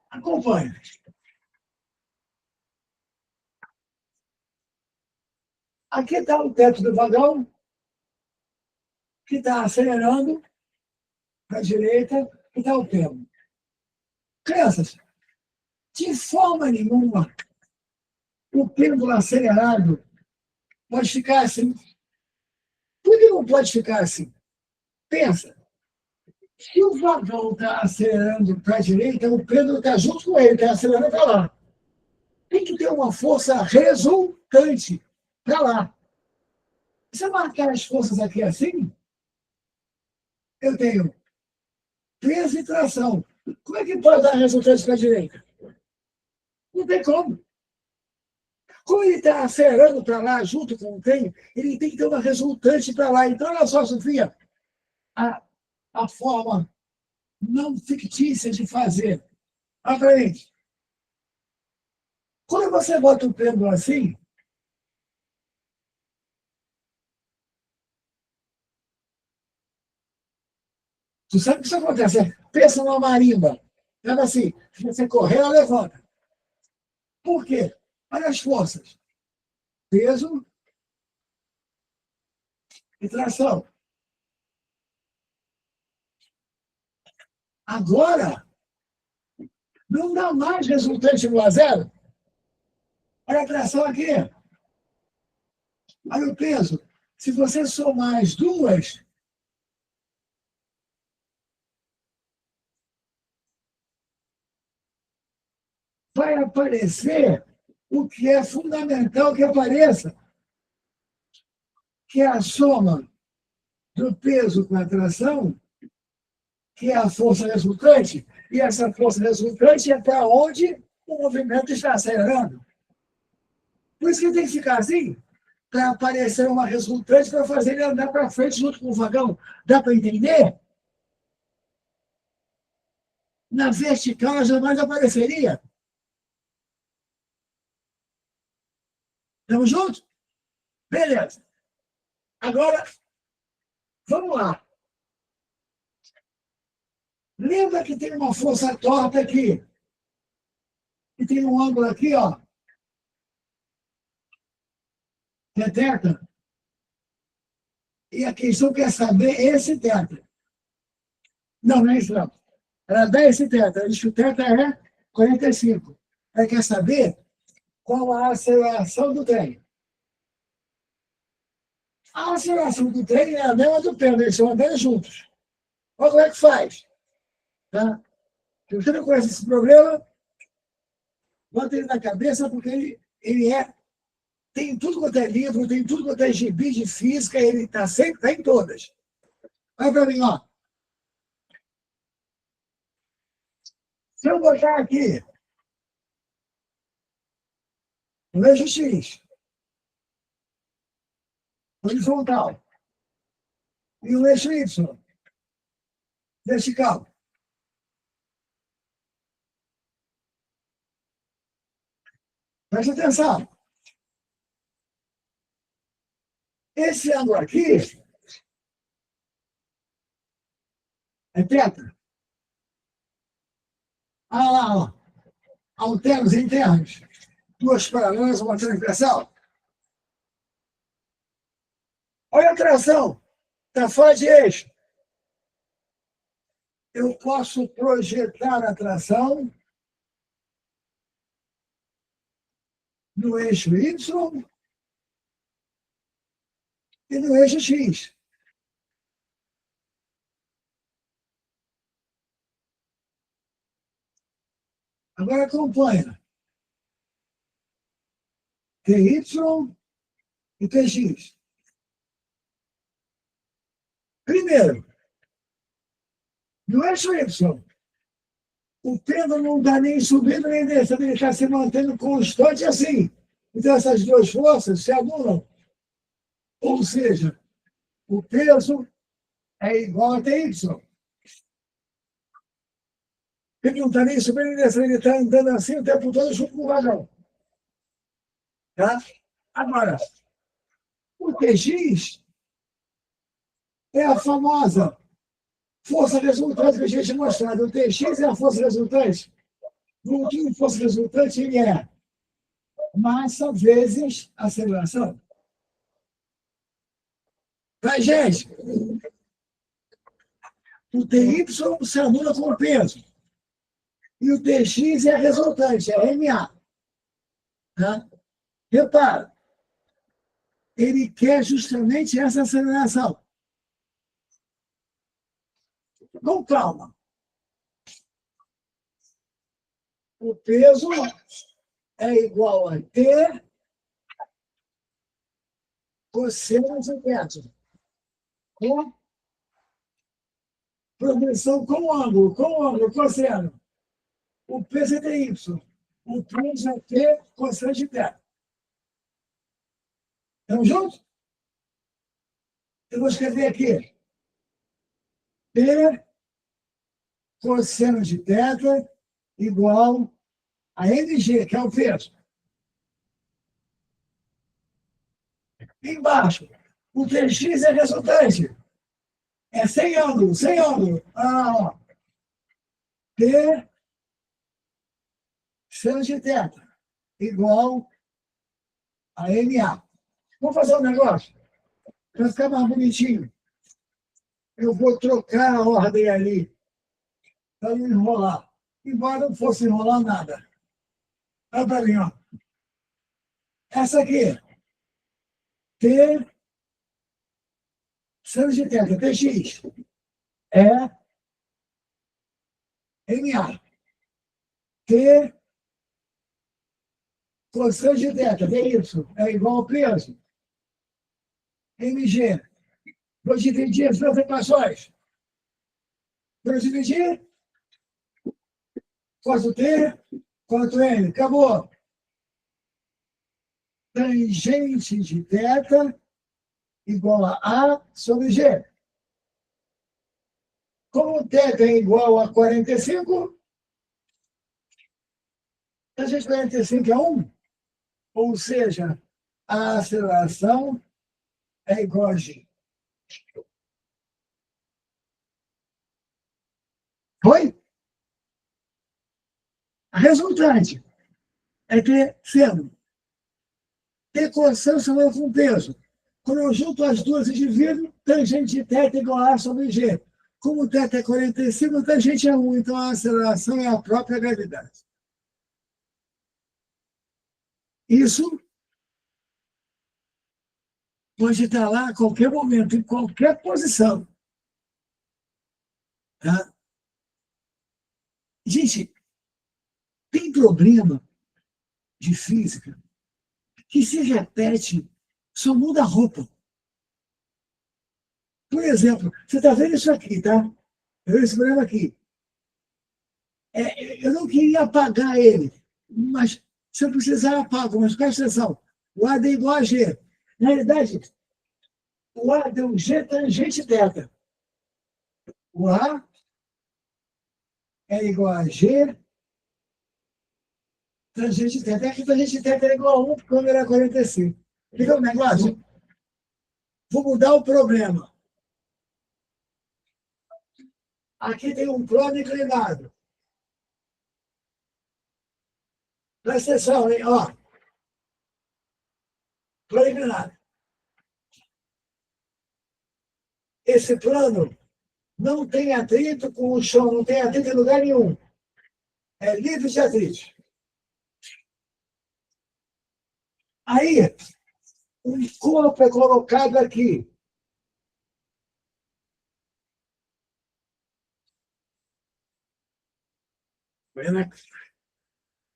Acompanhe. Aqui está o teto do vagão, que está acelerando para a direita, e está o pêndulo. Crianças, de forma nenhuma, o pêndulo acelerado pode ficar assim. Por que não pode ficar assim? Pensa. Se o vagão está acelerando para a direita, o pêndulo está junto com ele, está acelerando para lá. Tem que ter uma força resultante para lá. Se eu marcar as forças aqui assim, eu tenho peso e tração. Como é que pode dar resultante para a direita? Não tem como. Como ele está acelerando para lá junto com o trem, ele tem que ter uma resultante para lá. Então, olha só, Sofia, a forma não fictícia de fazer. Olha para gente. Quando você bota o pêndulo assim, Tu sabe que isso acontece. Pensa numa marimba. Ela assim, se você correr, ela levanta. Por quê? Olha as forças. Peso e tração. Agora, não dá mais resultante no a zero. Olha a tração aqui. Olha o peso. Se você somar as duas, vai aparecer o que é fundamental que apareça, que é a soma do peso com a tração, que é a força resultante, e essa força resultante é para onde o movimento está acelerando. Por isso que tem que ficar assim, para aparecer uma resultante para fazer ele andar para frente junto com o vagão. Dá para entender? Na vertical ela jamais apareceria. Estamos juntos? Beleza. Agora, vamos lá. Lembra que tem uma força torta aqui? E tem um ângulo aqui, ó. Que é θ. E a questão quer saber esse θ. Não, não é isso não. Ela dá esse θ. Ela diz que o θ é 45. Ela quer saber qual a aceleração do trem. A aceleração do trem é a mesma do pêndulo, eles estão andando juntos. Olha como é que faz. Tá? Se você não conhece esse problema, bota ele na cabeça, porque ele tem tudo quanto é livro, tem tudo quanto é gibi de física, ele está sempre, está em todas. Olha para mim, ó. Se eu botar aqui no eixo X, horizontal, e o eixo Y, vertical, preste atenção. Esse ângulo aqui é θ. Ah lá, ó. Alternos internos. Duas paralelas, uma transversal. Olha a tração. Está fora de eixo. Eu posso projetar a tração no eixo Y e no eixo X. Agora acompanha. TY e TX. Primeiro, no eixo Y, o pêndulo não dá nem subindo nem descendo, ele está se mantendo constante assim. Então, essas duas forças se anulam. Ou seja, o peso é igual a TY. Ele não está nem subindo nem descendo, ele está andando assim o tempo todo junto com o vagão. Tá? Agora, o TX é a famosa força resultante que a gente mostrou. O TX é a força resultante. O último força resultante ele é massa vezes aceleração. Tá, gente? O TY se anula com o peso. E o TX é a resultante, é MA. Tá? Repara, ele quer justamente essa aceleração. Com calma. O peso é igual a T cosseno de θ. Com progressão com ângulo, cosseno. O peso é dy. O peso é T cosseno de θ. Estamos juntos? Eu vou escrever aqui. T cosseno de θ igual a mg, que é o peso. Embaixo, o Tx é resultante. É sem ângulo, sem ângulo. Ó. T seno de θ igual a NA. Vamos fazer um negócio? Para ficar mais bonitinho. Eu vou trocar a ordem ali para não enrolar. Embora não fosse enrolar nada. Olha para mim, ó. Essa aqui, T seno de θ, TX, é NA. T cosseno de θ, DY, é igual ao peso. MG. Vou dividir as duas equações. Vou dividir. Quanto T, quanto N. Acabou. Tangente de θ igual a A sobre G. Como θ é igual a 45, tangente de 45 é 1. Ou seja, a aceleração é igual a G. Foi? A resultante é que, sendo T cosseno somado com peso, quando eu junto as duas e divido, tangente de θ igual a A sobre G. Como θ é 45, tangente é 1, então a aceleração é a própria gravidade. Isso pode estar lá a qualquer momento, em qualquer posição. Tá? Gente, tem problema de física que se repete, só muda a roupa. Por exemplo, você está vendo isso aqui, tá? Eu esse problema aqui. Eu não queria apagar ele, mas se eu precisar, apago. Mas presta atenção, o A é igual a G. Na realidade, o A deu G tangente θ. O A é igual a G tangente θ. Até que tangente θ é igual a 1, porque o ângulo era 45. Fica o negócio? Vou mudar o problema. Aqui tem um plano inclinado. Presta atenção, hein? Ó. Plano inclinado. Esse plano não tem atrito com o chão, não tem atrito em lugar nenhum. É livre de atrito. Aí, um corpo é colocado aqui.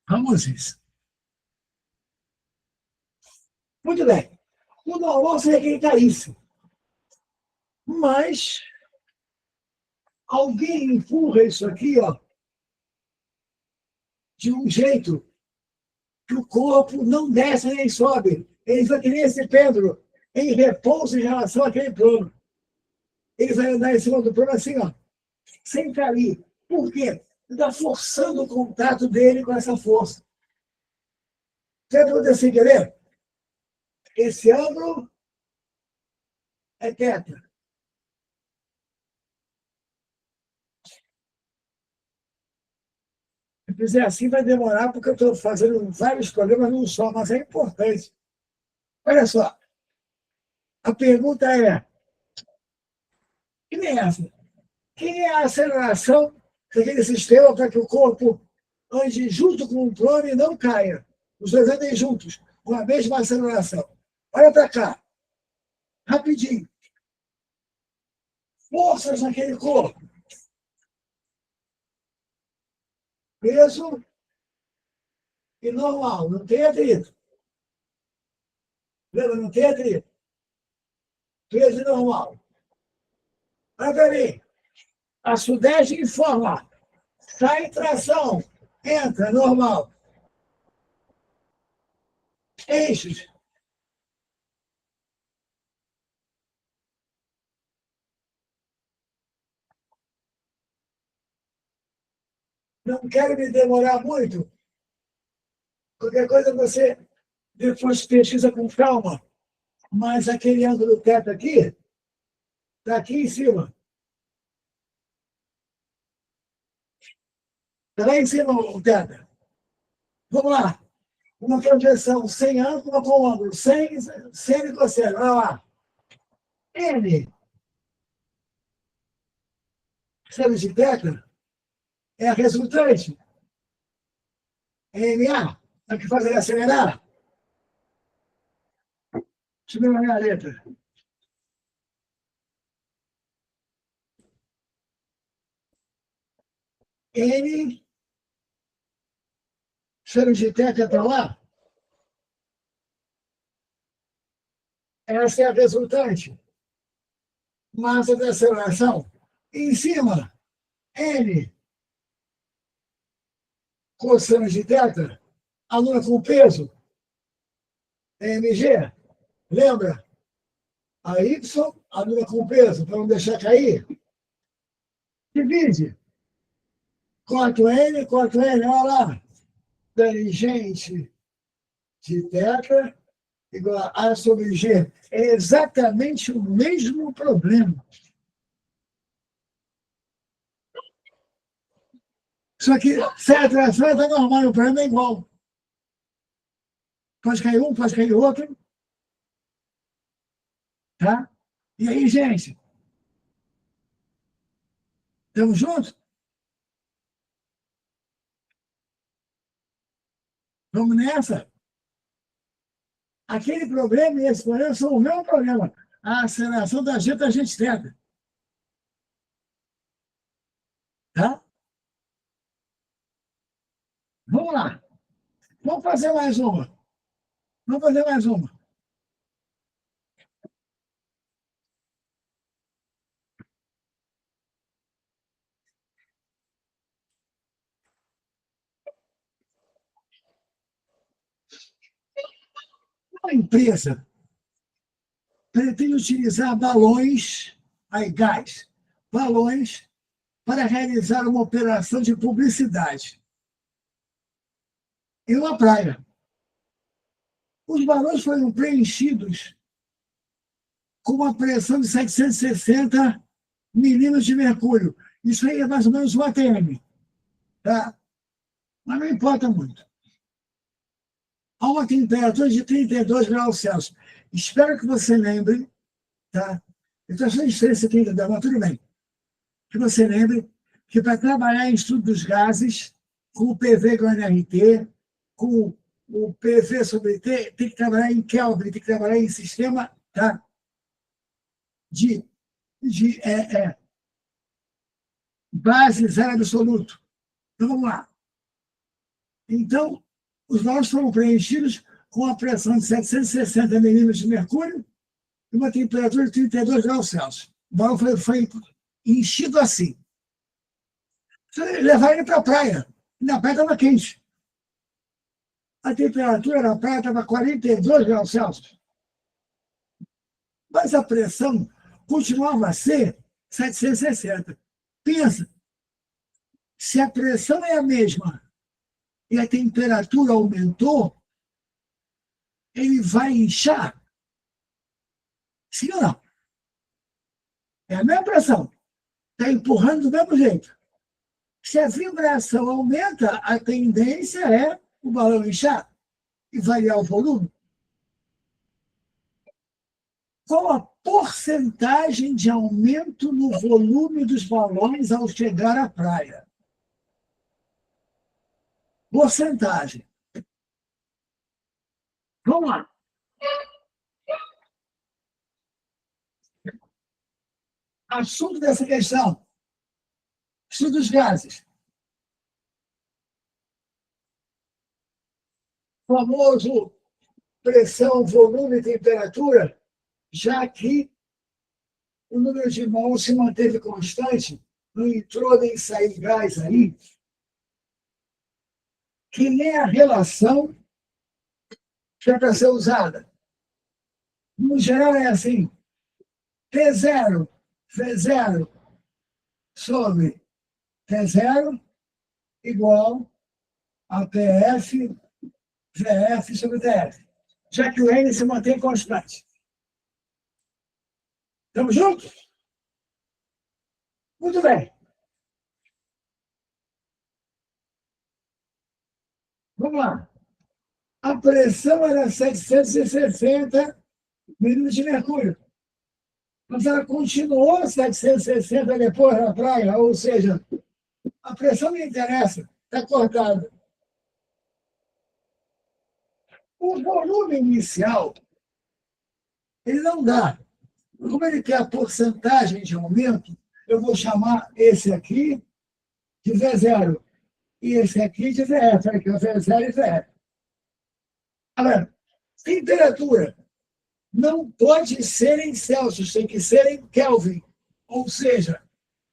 Vamos isso. Muito bem. O normal seria que ele caísse. Mas alguém empurra isso aqui, ó, de um jeito que o corpo não desce nem sobe. Ele vai que nem esse pêndulo, em repouso em relação àquele plano. Ele vai andar em cima do plano assim, ó, sem cair. Por quê? Ele está forçando o contato dele com essa força. Você vai poder assim, quer ver? Esse ângulo é θ. Se fizer assim, vai demorar, porque eu estou fazendo vários problemas num só, mas é importante. Olha só, a pergunta é: quem é essa? Quem é a aceleração daquele sistema para que o corpo ande junto com o plano e não caia? Os dois andem juntos, com a mesma aceleração. Olha para cá, rapidinho. Forças naquele corpo. Peso e normal, não tem atrito. Lembra, não tem atrito. Peso e normal. Olha para mim. A sudeste informa. Sai em tração. Entra, normal. Eixos. Não quero me demorar muito. Qualquer coisa você depois pesquisa com calma. Mas aquele ângulo teto aqui, está aqui em cima. Está lá em cima o θ. Vamos lá. Uma projeção sem ângulo com ângulo, sem e cosseno. Olha lá. N, seno de θ, é a resultante. É NA, é o que faz ele acelerar. Deixa eu ver a letra. N, seno de θ está lá. Essa é a resultante. Massa de aceleração. Em cima, N, cosseno de θ, aluna com peso, mg. Lembra? A y, aluna com peso, para não deixar cair. Divide. Corta N, olha lá. Tangente de θ igual a sobre G. É exatamente o mesmo problema. Só que se a atração está normal, o problema é igual. Pode cair um, pode cair outro. Tá? E aí, gente? Estamos juntos? Vamos nessa? Aquele problema e esse problema são o mesmo problema. A aceleração da gente, a gente tenta. Tá? Vamos lá. Vamos fazer mais uma. Vamos fazer mais uma. Uma empresa pretende utilizar balões, aí gás, balões, para realizar uma operação de publicidade em uma praia. Os balões foram preenchidos com uma pressão de 760 milímetros de mercúrio. Isso aí é mais ou menos um ATM. Tá? Mas não importa muito. A uma temperatura de 32 graus Celsius. Espero que você lembre, tá? Eu estou achando estranho esse 32, mas tudo bem. Que você lembre que para trabalhar em estudo dos gases, com o PV igual a NRT, com o PV sobre T, tem que trabalhar em Kelvin, tem que trabalhar em sistema, tá? de base zero absoluto. Então, vamos lá. Então, os valores foram preenchidos com a pressão de 760 milímetros de mercúrio e uma temperatura de 32 graus Celsius. O balão foi enchido assim. Levar ele para a praia. Na praia estava quente. A temperatura na praia estava 42 graus Celsius. Mas a pressão continuava a ser 760. Pensa, se a pressão é a mesma e a temperatura aumentou, ele vai inchar? Sim ou não? É a mesma pressão. Está empurrando do mesmo jeito. Se a vibração aumenta, a tendência é o balão inchar e variar o volume. Qual a porcentagem de aumento no volume dos balões ao chegar à praia? Porcentagem. Vamos lá. Assunto dessa questão. Estudo dos gases. O famoso pressão, volume e temperatura, já que o número de mols se manteve constante, não entrou nem saiu gás aí, que nem a relação que é para ser usada. No geral é assim, T0, V0 sobre T0 igual a PF, VF sobre TF, já que o N se mantém constante. Estamos juntos? Muito bem. Vamos lá. A pressão era 760 milímetros de mercúrio. Mas ela continuou 760 depois na praia, ou seja, a pressão não interessa, está cortada. O volume inicial, ele não dá. Como ele quer a porcentagem de aumento, eu vou chamar esse aqui de V0 e esse aqui de VF, aqui, o V0 e VF. Agora, temperatura não pode ser em Celsius, tem que ser em Kelvin. Ou seja,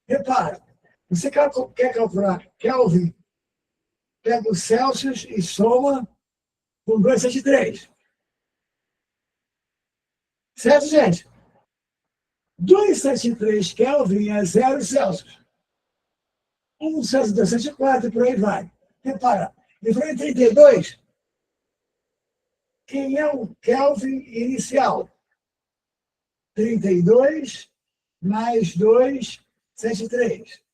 repara, você quer calcular Kelvin, pega o Celsius e soma com 273. Certo, gente? 273 Kelvin é 0 Celsius. 1 Celsius, 274 e por aí vai. Repara, ele falou em 32. Quem é o Kelvin inicial? 32 mais 273.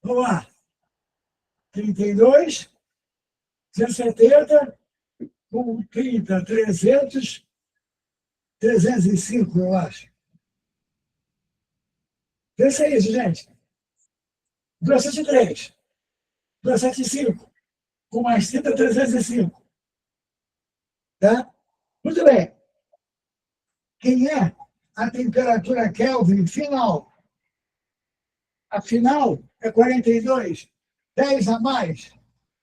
Vamos lá. 32, 270, com 30, 300, 305, eu acho. Pensa isso, gente. 273, 275, com mais 30, 305. Tá? Muito bem. Quem é a temperatura Kelvin final? A final é 42, 10 a mais.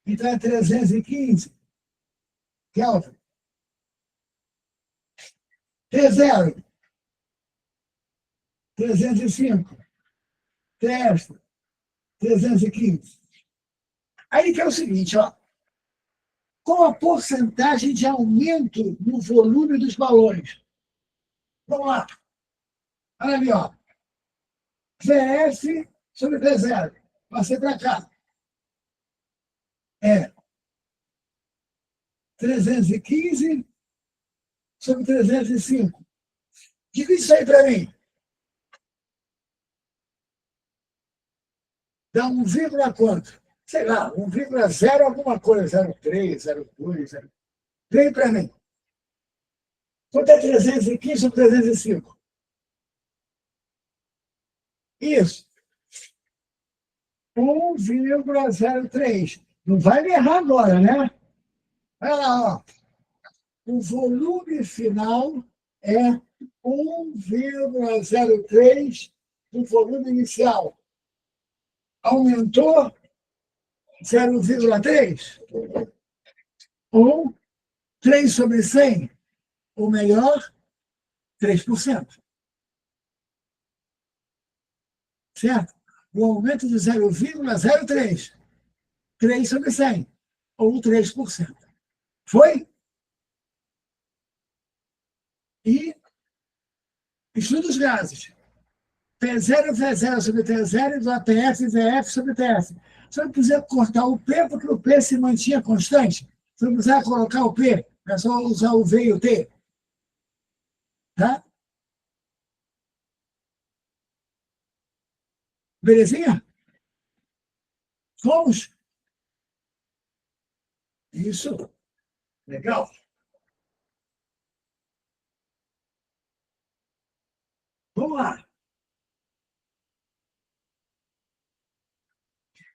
Então é 315 Kelvin. T0, 305. T 315. Aí que é o seguinte, ó. Qual a porcentagem de aumento no volume dos balões? Vamos lá. Olha ali, ó. VF sobre V0. Passei para cá. É 315 sobre 305. Divide isso aí para mim. Dá 1, quanto? Sei lá, 1,0 alguma coisa, 0,3, 0,2, 0. Vem para mim. Quanto é 315 sobre 305? Isso. 1,03. Não vai me errar agora, né? Olha lá, ó. O volume final é 1,03 do volume inicial. Aumentou 0,3? Ou 3 sobre 100? Ou melhor, 3%. Certo? O aumento de 0,03. 3 sobre 100. Ou 3%. Foi? E estudo dos gases. P0, V0 sobre T0 igual a PF, VF sobre TF. Se eu quiser cortar o P, porque o P se mantinha constante, se eu quiser colocar o P, é só usar o V e o T. Tá? Belezinha? Vamos? Isso. Legal. Vamos lá.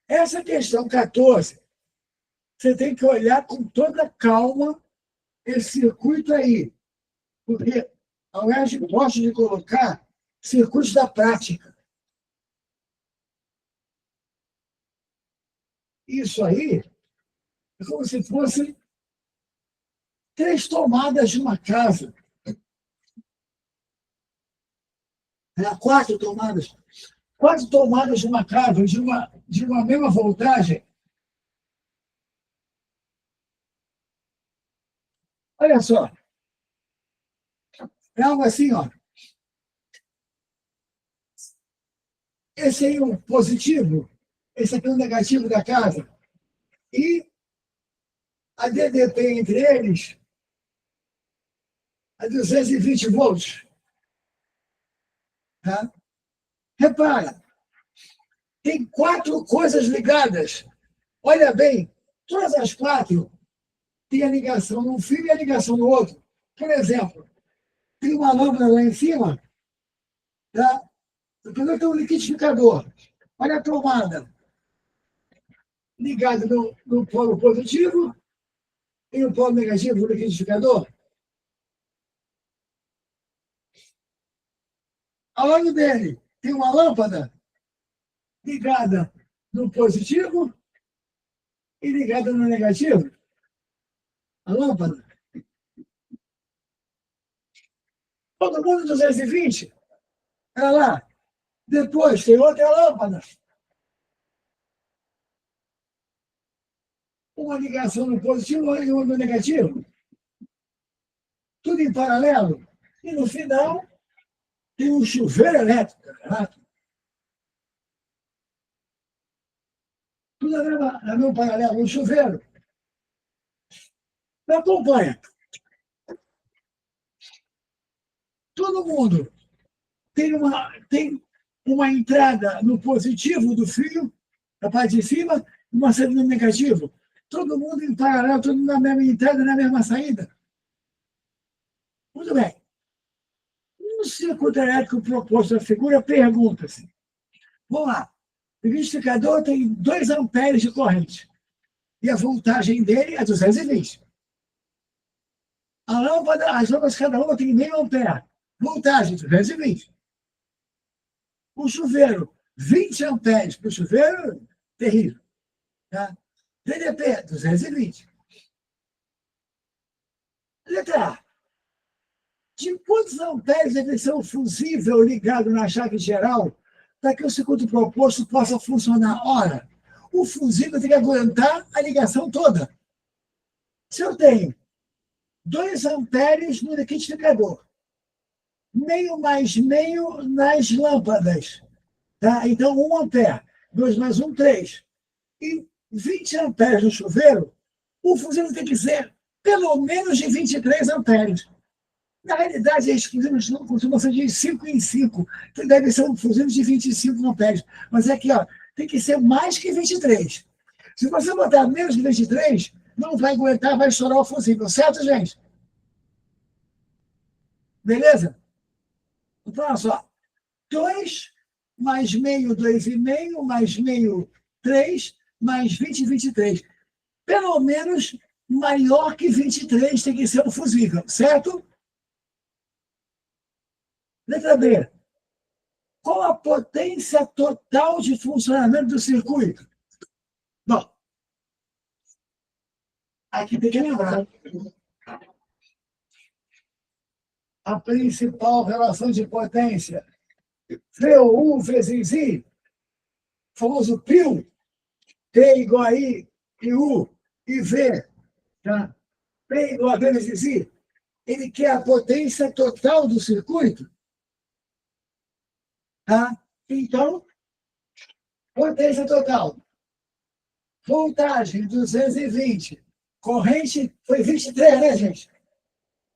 Essa questão 14, você tem que olhar com toda calma esse circuito aí. Porque, ao invés de gosto de colocar circuitos da prática. Isso aí é como se fosse 3 tomadas de uma casa. 4 tomadas. 4 tomadas de uma casa, de uma mesma voltagem. Olha só. É algo assim, ó. Esse aí é o positivo, esse aqui é o negativo da casa. E a DDP entre eles é 220 volts. Tá? Repara, tem 4 coisas ligadas. Olha bem, Todas as quatro têm a ligação num fio e a ligação no outro. Por exemplo, tem uma lâmpada lá em cima, tá? Primeiro tem um liquidificador. Olha a tomada ligada no polo positivo e no polo negativo do liquidificador. Ao lado dele tem uma lâmpada ligada no positivo e ligada no negativo. A lâmpada. Todo mundo 220. Olha lá. Depois tem outra lâmpada. Uma ligação no positivo e uma no negativo. Tudo em paralelo. E no final tem um chuveiro elétrico. Tá? Tudo no mesmo paralelo, um chuveiro. Me acompanha. Todo mundo tem uma entrada no positivo do fio, na parte de cima, e uma saída no negativo. Todo mundo em paralelo, todo mundo na mesma entrada, na mesma saída. Muito bem. No circuito elétrico proposto na figura, pergunta-se. Vamos lá. O liquidificador tem 2 amperes de corrente. E a voltagem dele é 220. As lâmpadas, cada uma tem meio ampere. Voltagem, 220. O chuveiro, 20 amperes para o chuveiro, terrível. Tá? VDP, 220. Letra A. De quantos amperes deve ser o fusível ligado na chave geral para que o circuito proposto possa funcionar? Ora, o fusível tem que aguentar a ligação toda. Se eu tenho 2 amperes no liquidificador, meio mais meio nas lâmpadas, tá? Então, 1 ampere, 2 mais 1, 3. E 20 amperes no chuveiro, o fusível tem que ser pelo menos de 23 amperes. Na realidade, as fusíveis não costumam ser de 5 em 5, que deve ser um fusível de 25 amperes. Mas aqui, ó, tem que ser mais que 23. Se você botar menos que 23, não vai aguentar, vai estourar o fusível, certo, gente? Beleza? Então, olha só. 2 mais meio, 2,5, mais meio, 3, mais 20, 23. Pelo menos maior que 23 tem que ser o fusível, certo? Letra B. Qual a potência total de funcionamento do circuito? Bom, aqui tem que lembrar. A principal relação de potência, VU vezes I, famoso π, T igual a I e U e V, tá? P igual a V vezes I. Ele quer a potência total do circuito. Tá? Então, potência total. Voltagem, 220. Corrente foi 23, né, gente?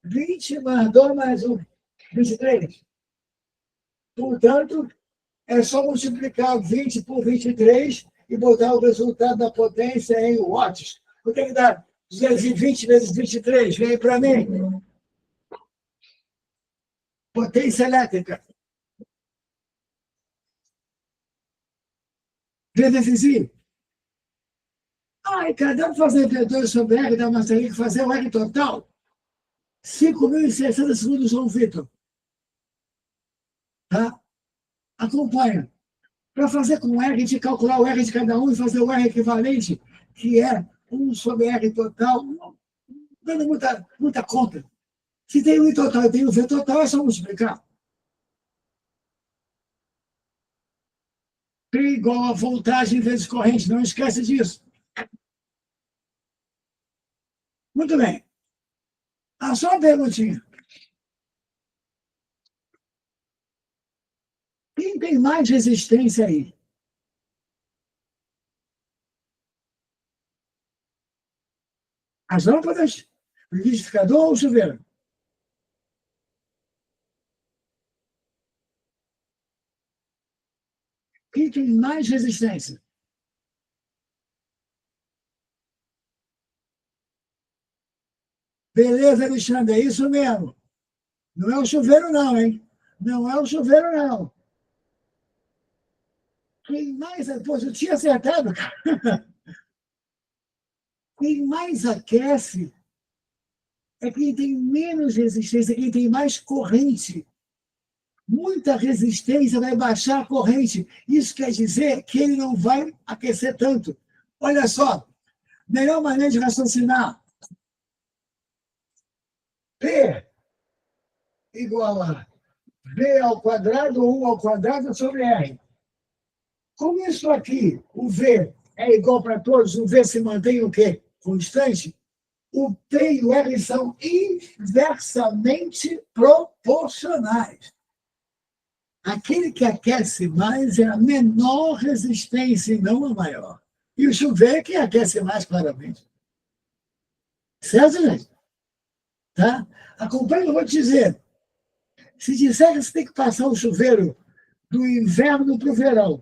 20 mais 2 mais 1, 23. Portanto, é só multiplicar 20 por 23 e botar o resultado da potência em watts. O que dá? 220 vezes 23. Vem aí para mim. Potência elétrica. V vezes I. E cada um fazer V2 sobre R, dá uma teria que fazer o R total. 5.600 segundos, João Vitor. Tá? Acompanha. Para fazer com o R, a gente calcular o R de cada um e fazer o R equivalente, que é 1 sobre R total, não dando muita conta. Se tem o I total e tem o V total, é só multiplicar. P igual a voltagem vezes corrente, não esquece disso. Muito bem. Só uma perguntinha. Quem tem mais resistência aí? As lâmpadas, o liquidificador ou o chuveiro? Quem tem mais resistência? Beleza, Alexandre, é isso mesmo. Não é o chuveiro, não, hein? Não é o chuveiro, não. Quem mais... Pô, eu tinha acertado, cara. Quem mais aquece é quem tem menos resistência, quem tem mais corrente. Muita resistência vai baixar a corrente. Isso quer dizer que ele não vai aquecer tanto. Olha só, melhor maneira de raciocinar. P igual a V ao quadrado, 1 ao quadrado sobre R. Como isso aqui, o V é igual para todos, o V se mantém o quê? Constante. O P e o R são inversamente proporcionais. Aquele que aquece mais é a menor resistência e não a maior. E o chuveiro é que aquece mais, claramente. Certo, gente? Tá? Acompanhe, eu vou te dizer. Se disser que você tem que passar o chuveiro do inverno para o verão,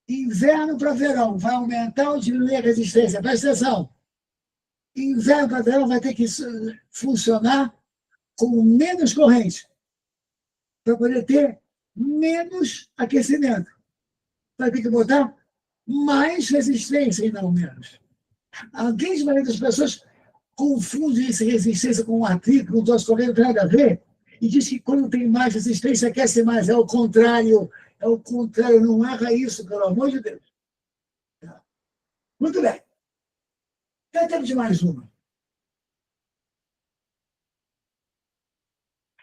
inverno para verão, vai aumentar ou diminuir a resistência? Presta atenção. Inverno para verão vai ter que funcionar com menos corrente, para poder ter menos aquecimento. Vai ter que botar mais resistência e não menos. A grande maioria das pessoas confunde essa resistência com atrito, com troço correndo, não tem nada a ver, e diz que quando tem mais resistência, aquece mais. É o contrário. É o contrário. Não erra isso, pelo amor de Deus. Muito bem. Dá tempo de mais uma.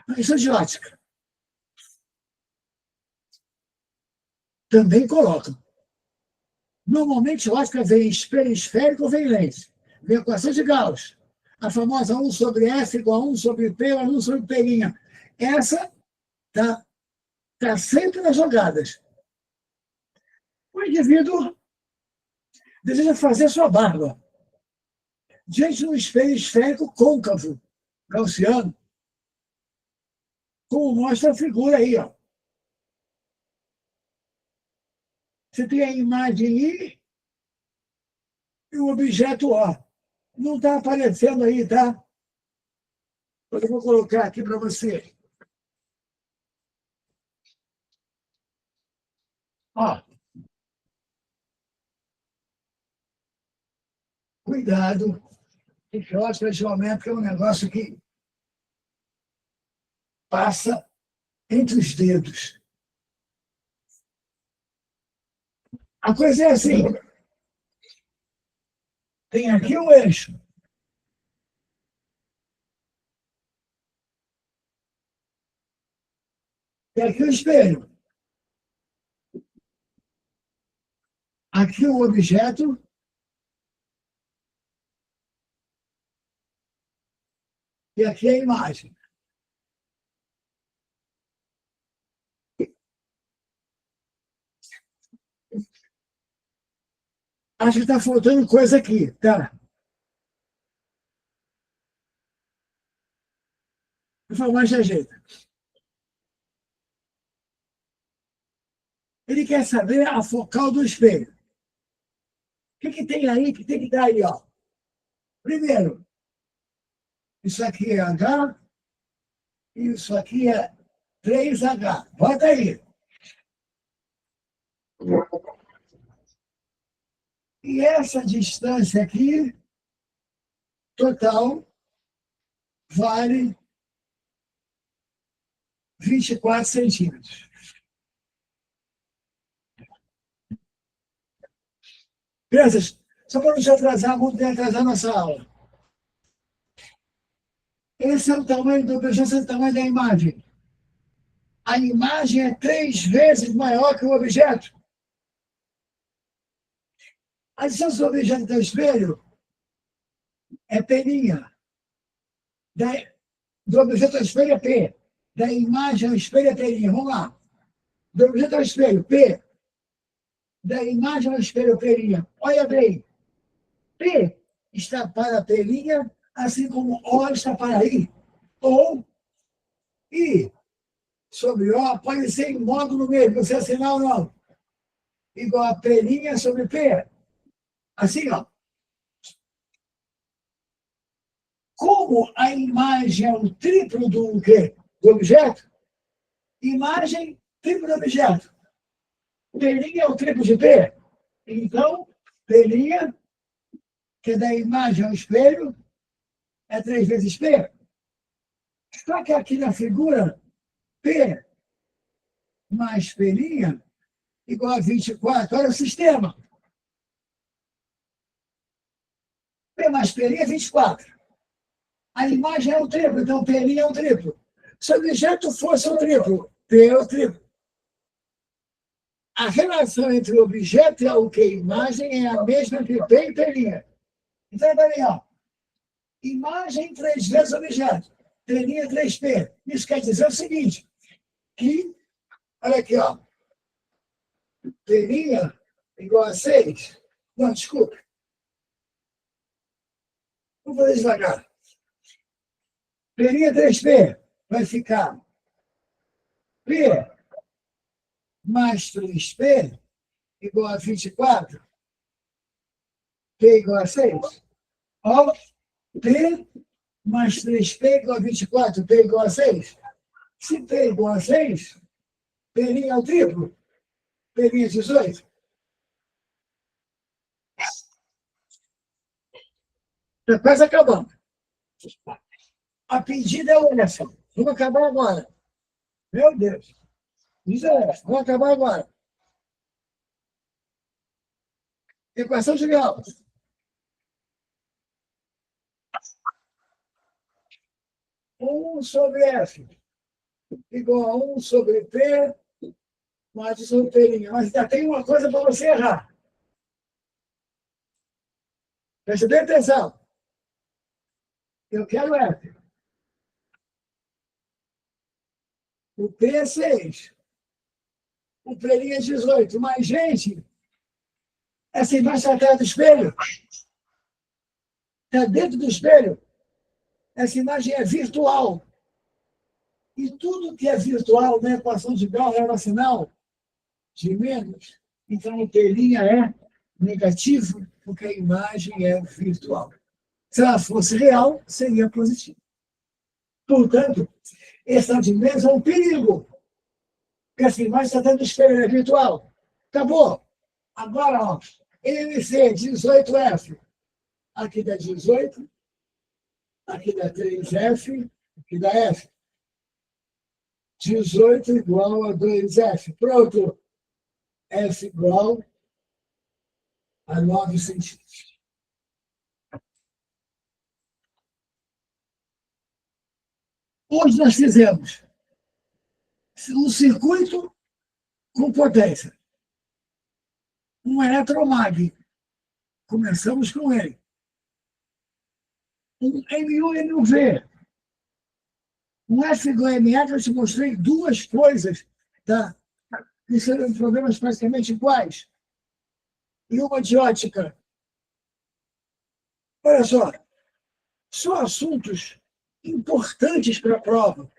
A questão de ótica. Também colocam. Normalmente, ótica vem espelho esférico ou vem lente. Vem equação de Gauss. A famosa 1 sobre F igual a 1 sobre P ou 1 sobre P'. Essa está sempre nas jogadas. O indivíduo deseja fazer sua barba diante de um espelho esférico côncavo, gaussiano, como mostra a figura aí. Ó. Você tem a imagem I e o objeto O. Não está aparecendo aí, tá? Eu vou colocar aqui para você. Ó. Cuidado. Ótica geométrica é um negócio que passa entre os dedos. A coisa é assim. Tem aqui um eixo. Tem aqui o espelho. Aqui o objeto. E aqui a imagem. Acho que está faltando coisa aqui, tá? Por favor, mais ajeita. Ele quer saber a focal do espelho. O que tem aí que tem que dar aí? Ó? Primeiro, isso aqui é H, isso aqui é 3H. Bota aí. E essa distância aqui, total, vale 24 centímetros. Crianças, só para não te atrasar muito, nem atrasar nossa aula. Esse é o tamanho do objeto, esse é o tamanho da imagem. A imagem é 3 vezes maior que o objeto. A distância do objeto do espelho é P'. Do objeto ao espelho é P. Da imagem ao espelho é P'. Vamos lá. Do objeto ao espelho, P. Da imagem ao espelho, P'. Olha bem. P está para P', assim como O está para I. Ou I sobre O pode ser em módulo mesmo, você assinar ou não. Igual a P' sobre P. Assim, ó. Como a imagem é o triplo do quê? Do objeto, imagem, triplo do objeto. P' é o triplo de P. Então, P', que é da imagem ao espelho, é 3 vezes P. Só que aqui na figura, P mais P' igual a 24. Olha o sistema. P mais P' é 24. A imagem é o triplo, então P' é o triplo. Se o objeto fosse o triplo, P é o triplo. A relação entre o objeto e a imagem é a mesma entre P e P'. Então, olha aí, ó. Imagem 3 vezes objeto. P' 3P. Isso quer dizer o seguinte, que, olha aqui, ó. P' igual a 6. Não, desculpa. Vou fazer devagar. P' 3P vai ficar P mais 3P igual a 24. P igual a 6. Ó, P mais 3P igual a 24. P igual a 6. Se P igual a 6, P' é o triplo. P' é 18. Está quase acabando. A pedida é essa. Vamos acabar agora. Meu Deus. Isso é essa. Vamos acabar agora. Equação de Gauss. 1 sobre F igual a 1 sobre P mais sobre P'. Mas ainda tem uma coisa para você errar. Preste bem atenção. Eu quero F. O P é 6. O P' é 18. Mas, gente, essa imagem está atrás do espelho. Está dentro do espelho. Essa imagem é virtual. E tudo que é virtual na equação de Gauss é sinal de menos. Então, o P' é negativo, porque a imagem é virtual. Se ela fosse real, seria positiva. Portanto, esse de menos é um perigo. Porque essa imagem está dentro do espelho, é virtual. Acabou. Agora, ó, MC 18F. Aqui dá 18. Aqui dá 3F. Aqui dá F. 18 igual a 2F. Pronto. F igual a 9 centímetros. Hoje nós fizemos um circuito com potência. Um eletromag. Começamos com ele. Um MU e MUV. Um F igual a ME, que eu te mostrei duas coisas, tá? Que seriam problemas praticamente iguais. E uma de ótica. Olha só assuntos importantes para a prova.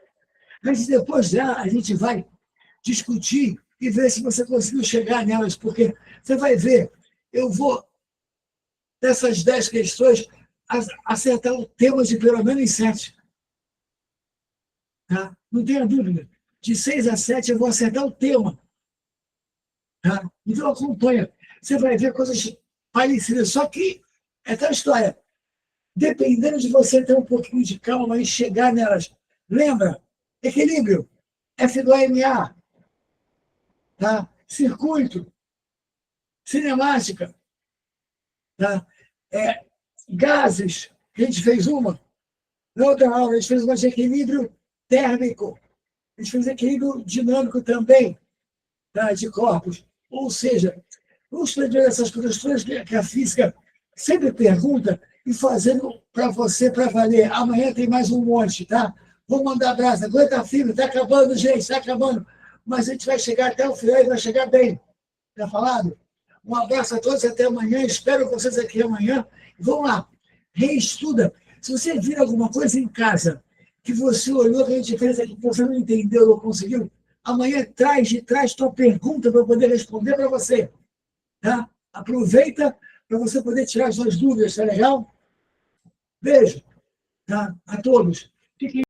Mas depois já a gente vai discutir e ver se você conseguiu chegar nelas, porque você vai ver, eu vou, dessas 10 questões, acertar o tema de pelo menos 7. Tá? Não tenha dúvida. De 6 a 7 eu vou acertar o tema. Tá? Então acompanha. Você vai ver coisas parecidas, só que é tal história. Dependendo de você ter um pouquinho de calma e chegar nelas. Lembra? Equilíbrio. F igual a MA. Tá? Circuito. Cinemática. Tá? Gases. A gente fez uma. Na outra aula, a gente fez uma de equilíbrio térmico. A gente fez equilíbrio dinâmico também, tá? De corpos. Ou seja, vamos aprender essas coisas que a física sempre pergunta e fazendo para você, para valer. Amanhã tem mais um monte, tá? Vou mandar abraço. Aguenta firme, está acabando, gente, está acabando. Mas a gente vai chegar até o final e vai chegar bem. Tá falado? Um abraço a todos, até amanhã. Espero vocês aqui amanhã. Vamos lá. Reestuda. Se você vir alguma coisa em casa que você olhou, que a gente fez aqui, que você não entendeu ou conseguiu, amanhã traz tua pergunta para eu poder responder para você. Tá? Aproveita para você poder tirar as suas dúvidas, tá legal? Beijo. tá? A todos. Fiquem